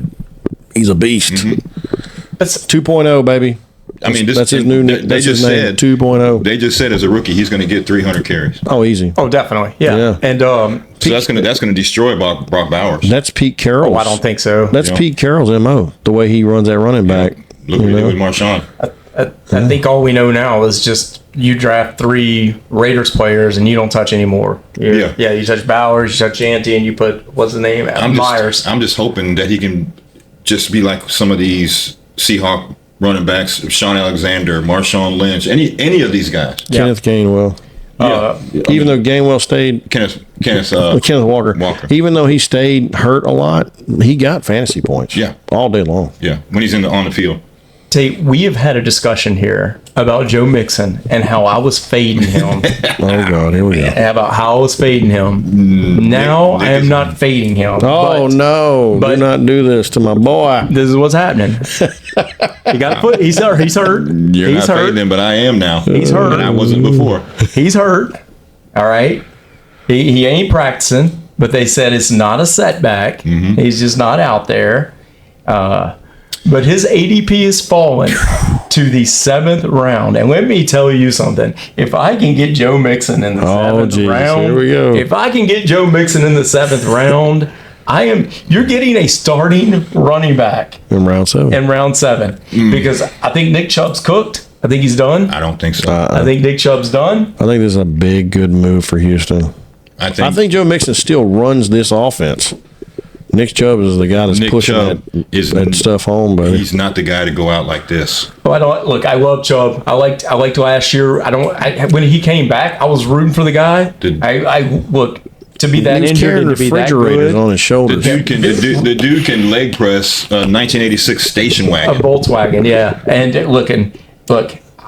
he's a beast. Mm-hmm. That's 2.0, baby. I mean, that's his new name. They just said 2.0. They just said as a rookie he's going to get 300 carries. Oh, easy. Oh, definitely. Yeah. And so that's going to destroy Brock Bowers. That's Pete Carroll's. Oh, I don't think so. That's Pete Carroll's MO. The way he runs that running back. Look what he did with Marshawn. I think all we know now is just you draft 3 Raiders players and you don't touch anymore. You touch Bowers, you touch Janty, and you put what's the name? Myers. I'm just hoping that he can just be like some of these Seahawk running backs, Sean Alexander, Marshawn Lynch, any of these guys. Kenneth Gainwell. Even though Gainwell stayed, Kenneth Walker. Even though he stayed hurt a lot, he got fantasy points. Yeah, all day long. Yeah, when he's on the field. Tate, we have had a discussion here about Joe Mixon and how I was fading him. Oh God, here we go. About how I was fading him. Now I am not fading him. Oh no! Do not do this to my boy. This is what's happening. He got put. He's hurt. He's hurt. You're not fading him, but I am now. He's hurt. And I wasn't before. He's hurt. All right. He ain't practicing, but they said it's not a setback. Mm-hmm. He's just not out there. But his ADP has fallen to the 7th round. And let me tell you something. If I can get Joe Mixon in the 7th round, here we go. If I can get Joe Mixon in the 7th round, you're getting a starting running back in round 7. Because I think Nick Chubb's cooked. I think he's done. I don't think so. I think Nick Chubb's done. I think this is a big, good move for Houston. I think Joe Mixon still runs this offense. Nick Chubb is the guy that's pushing that stuff home, buddy. He's not the guy to go out like this. Oh, I love Chubb. I liked last year. When he came back, I was rooting for the guy. To be that injured and to be that good on his shoulders. The dude can leg press a 1986 station wagon. A Volkswagen, yeah. And look,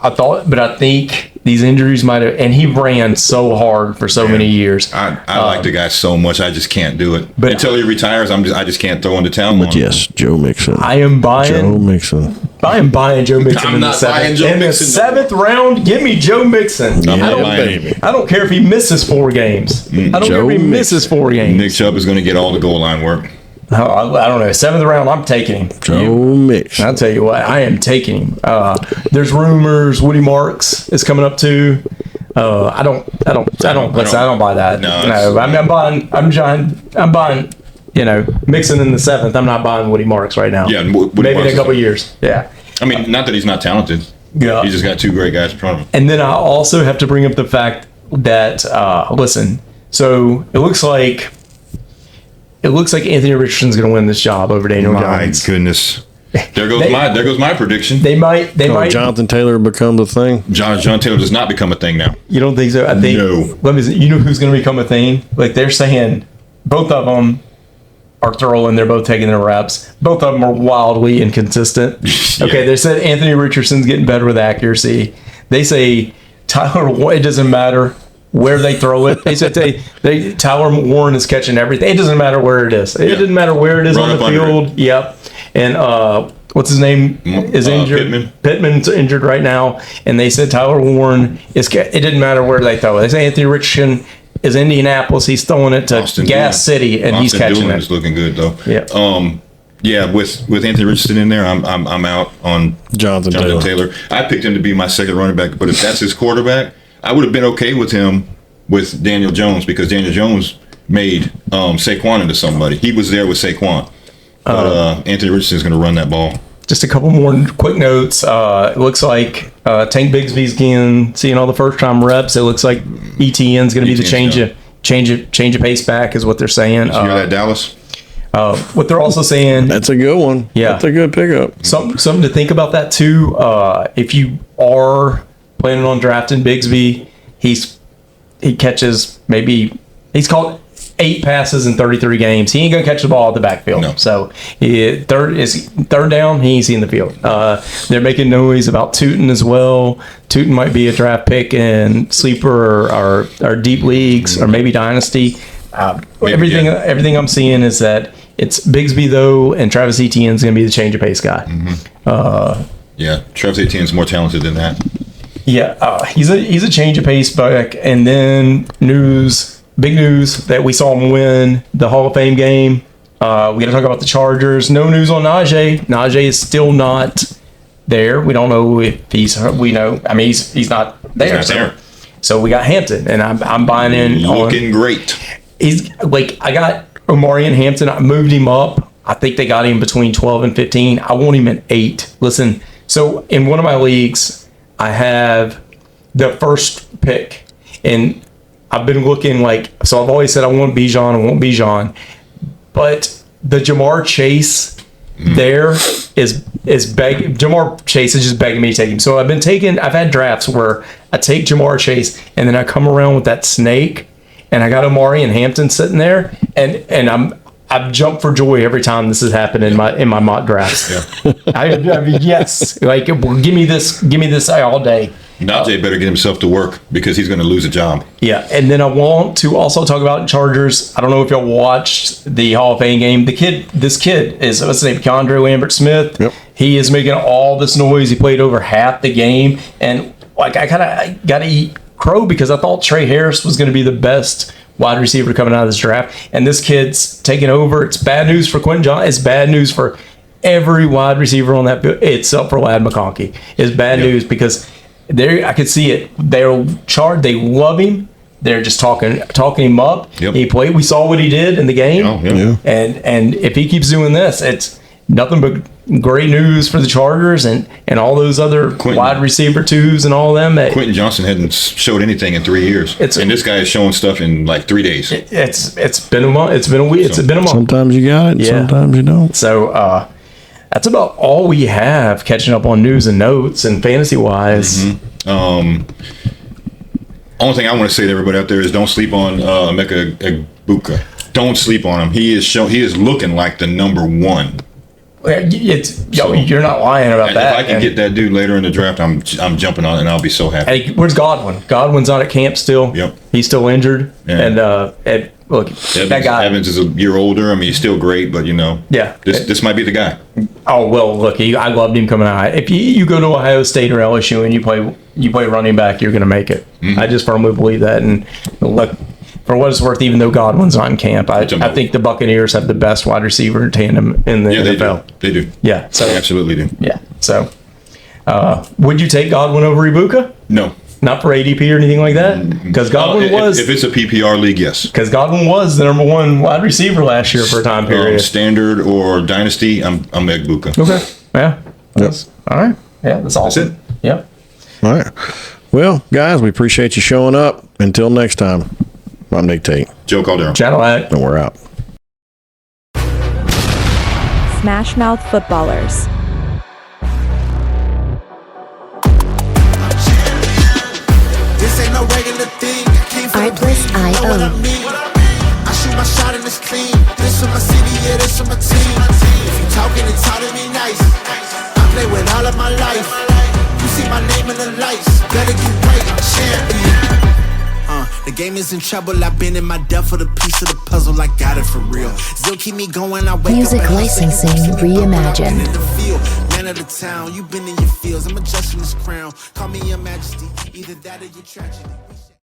I think these injuries might have, and he ran so hard for so many years. I like the guy so much, I just can't do it. But until he retires, I just can't throw in the towel. But yes, Joe Mixon. I am buying Joe Mixon. I am buying Joe Mixon in the 7th round. Give me Joe Mixon. I don't care if he misses 4 games. I don't care if he misses 4 games. Nick Chubb is going to get all the goal line work. I don't know. 7th round, I'm taking him. Joe Mixon. I'll tell you what, I am taking him. There's rumors Woody Marks is coming up too. I don't buy that. No, I'm buying. Mixon in the 7th. I'm not buying Woody Marks right now. Yeah, maybe in a couple years. Yeah. I mean, not that he's not talented. Yeah. He's just got 2 great guys in front of him. And then I also have to bring up the fact that listen. So it looks like Anthony Richardson's going to win this job over Daniel Jones. My goodness. There goes my prediction. They might. Jonathan Taylor become the thing. John Taylor does not become a thing now. You don't think so? I think. No. Let me see. You know who's going to become a thing? Like they're saying, both of them are throwing. They're both taking their reps. Both of them are wildly inconsistent. Yeah. Okay, they said Anthony Richardson's getting better with accuracy. They say Tyler. It doesn't matter where they throw it. They said Tyler Warren is catching everything. It doesn't matter where it is. It doesn't matter where it is on the field. Yep. And what's his name is injured. Pittman's injured right now. And they said Tyler Warren is. It didn't matter where they throw it. They say Anthony Richardson is Indianapolis. He's throwing it to Gas City, and he's catching it. It's looking good though. Yeah. Yeah, with Anthony Richardson in there, I'm out on Jonathan Taylor. I picked him to be my second running back, but if that's his quarterback, I would have been okay with him with Daniel Jones because Daniel Jones made Saquon into somebody. He was there with Saquon. But Anthony Richardson is going to run that ball. Just a couple more quick notes. It looks like Tank Bigsby's seeing all the first-time reps. It looks like ETN's going to be the change of pace back is what they're saying. Did you hear that, Dallas? What they're also saying. That's a good one. Yeah. That's a good pickup. Something to think about that, too. If you are planning on drafting Bigsby, he catches he's caught 8 passes in 33 games. He ain't gonna catch the ball at the backfield. No. So third down, he ain't seen the field. They're making noise about Tootin as well. Tootin might be a draft pick in sleeper or deep leagues or maybe dynasty. Everything I'm seeing is that it's Bigsby though, and Travis Etienne's gonna be the change of pace guy. Mm-hmm. Travis Etienne's more talented than that. Yeah, he's a change of pace back, and then big news that we saw him win the Hall of Fame game. We got to talk about the Chargers. No news on Najee. Najee is still not there. We don't know if he's not there. He's not there. So we got Hampton, and I'm buying in. Looking great. He's I got Omarion Hampton. I moved him up. I think they got him between 12 and 15. I want him at 8. Listen, so in one of my leagues, I have the first pick, and I've been looking so I've always said I want Bijan, but the Jamar Chase there is begging. Jamar Chase is just begging me to take him. So I've had drafts where I take Jamar Chase and then I come around with that snake and I got Amari and Hampton sitting there and I've jumped for joy every time this has happened in my mock drafts. Yeah. I mean, yes, like give me this all day. Najee better get himself to work because he's going to lose a job. Yeah, and then I want to also talk about Chargers. I don't know if y'all watched the Hall of Fame game. This kid is, what's his name, Caldero Lambert-Smith. Yep. He is making all this noise. He played over half the game, and like I got to eat crow because I thought Trey Harris was going to be the best wide receiver coming out of this draft, and this kid's taking over. It's bad news for Quentin John. It's bad news for every wide receiver on that field, except for Lad McConkey. It's bad news because. I could see it. They're charged. They love him. They're just talking him up. Yep. He played. We saw what he did in the game. Oh, yeah. And if he keeps doing this, it's nothing but great news for the Chargers and all those other wide receiver twos and all of them. Quentin Johnson hadn't showed anything in 3 years, and this guy is showing stuff in like 3 days. It's been a month. It's been a week. It's been a month. Sometimes you got it. Sometimes you don't. So that's about all we have catching up on news and notes and fantasy wise. Only thing I want to say to everybody out there is don't sleep on Emeka Egbuka. Don't sleep on him. He is looking like the number one. You're not lying about that. If I can get that dude later in the draft, I'm jumping on it and I'll be so happy. Hey, where's Godwin? Godwin's not at camp still. Yep. He's still injured. Yeah. And look, that guy. Evans is a year older. I mean, he's still great, but yeah, this might be the guy. Oh well, look, I loved him coming out. If you go to Ohio State or LSU and you play running back, you're going to make it. Mm-hmm. I just firmly believe that. And look, for what it's worth, even though Godwin's not in camp, I think the Buccaneers have the best wide receiver tandem in the NFL. They do. Yeah, so they absolutely do. Yeah. So, would you take Godwin over Ibuka? No. Not for ADP or anything like that? Because Godwin was... If it's a PPR league, yes. Because Godwin was the number one wide receiver last year for a time period. Standard or Dynasty, I'm Egbuka. Okay. Yeah. Yep. All right. Yeah, that's awesome. That's it. Yep. All right. Well, guys, we appreciate you showing up. Until next time, I'm Nick Tate. Joe Caldero. Cadillac. And we're out. Smash Mouth Footballers. Artlist.io. I shoot my shot and it's clean. This is my city, yeah, this is my team. If you talking and talk to me nice, I play with all of my life. You see my name in the lights, better get right, champion. The game is in trouble. I've been in my depth for the piece of the puzzle. I got it for real. Still keep me going. I wake Music up licensing reimagined. in the field, man of the town. You've been in your fields. I'm adjusting this crown. Call me your majesty. Either that or your tragedy.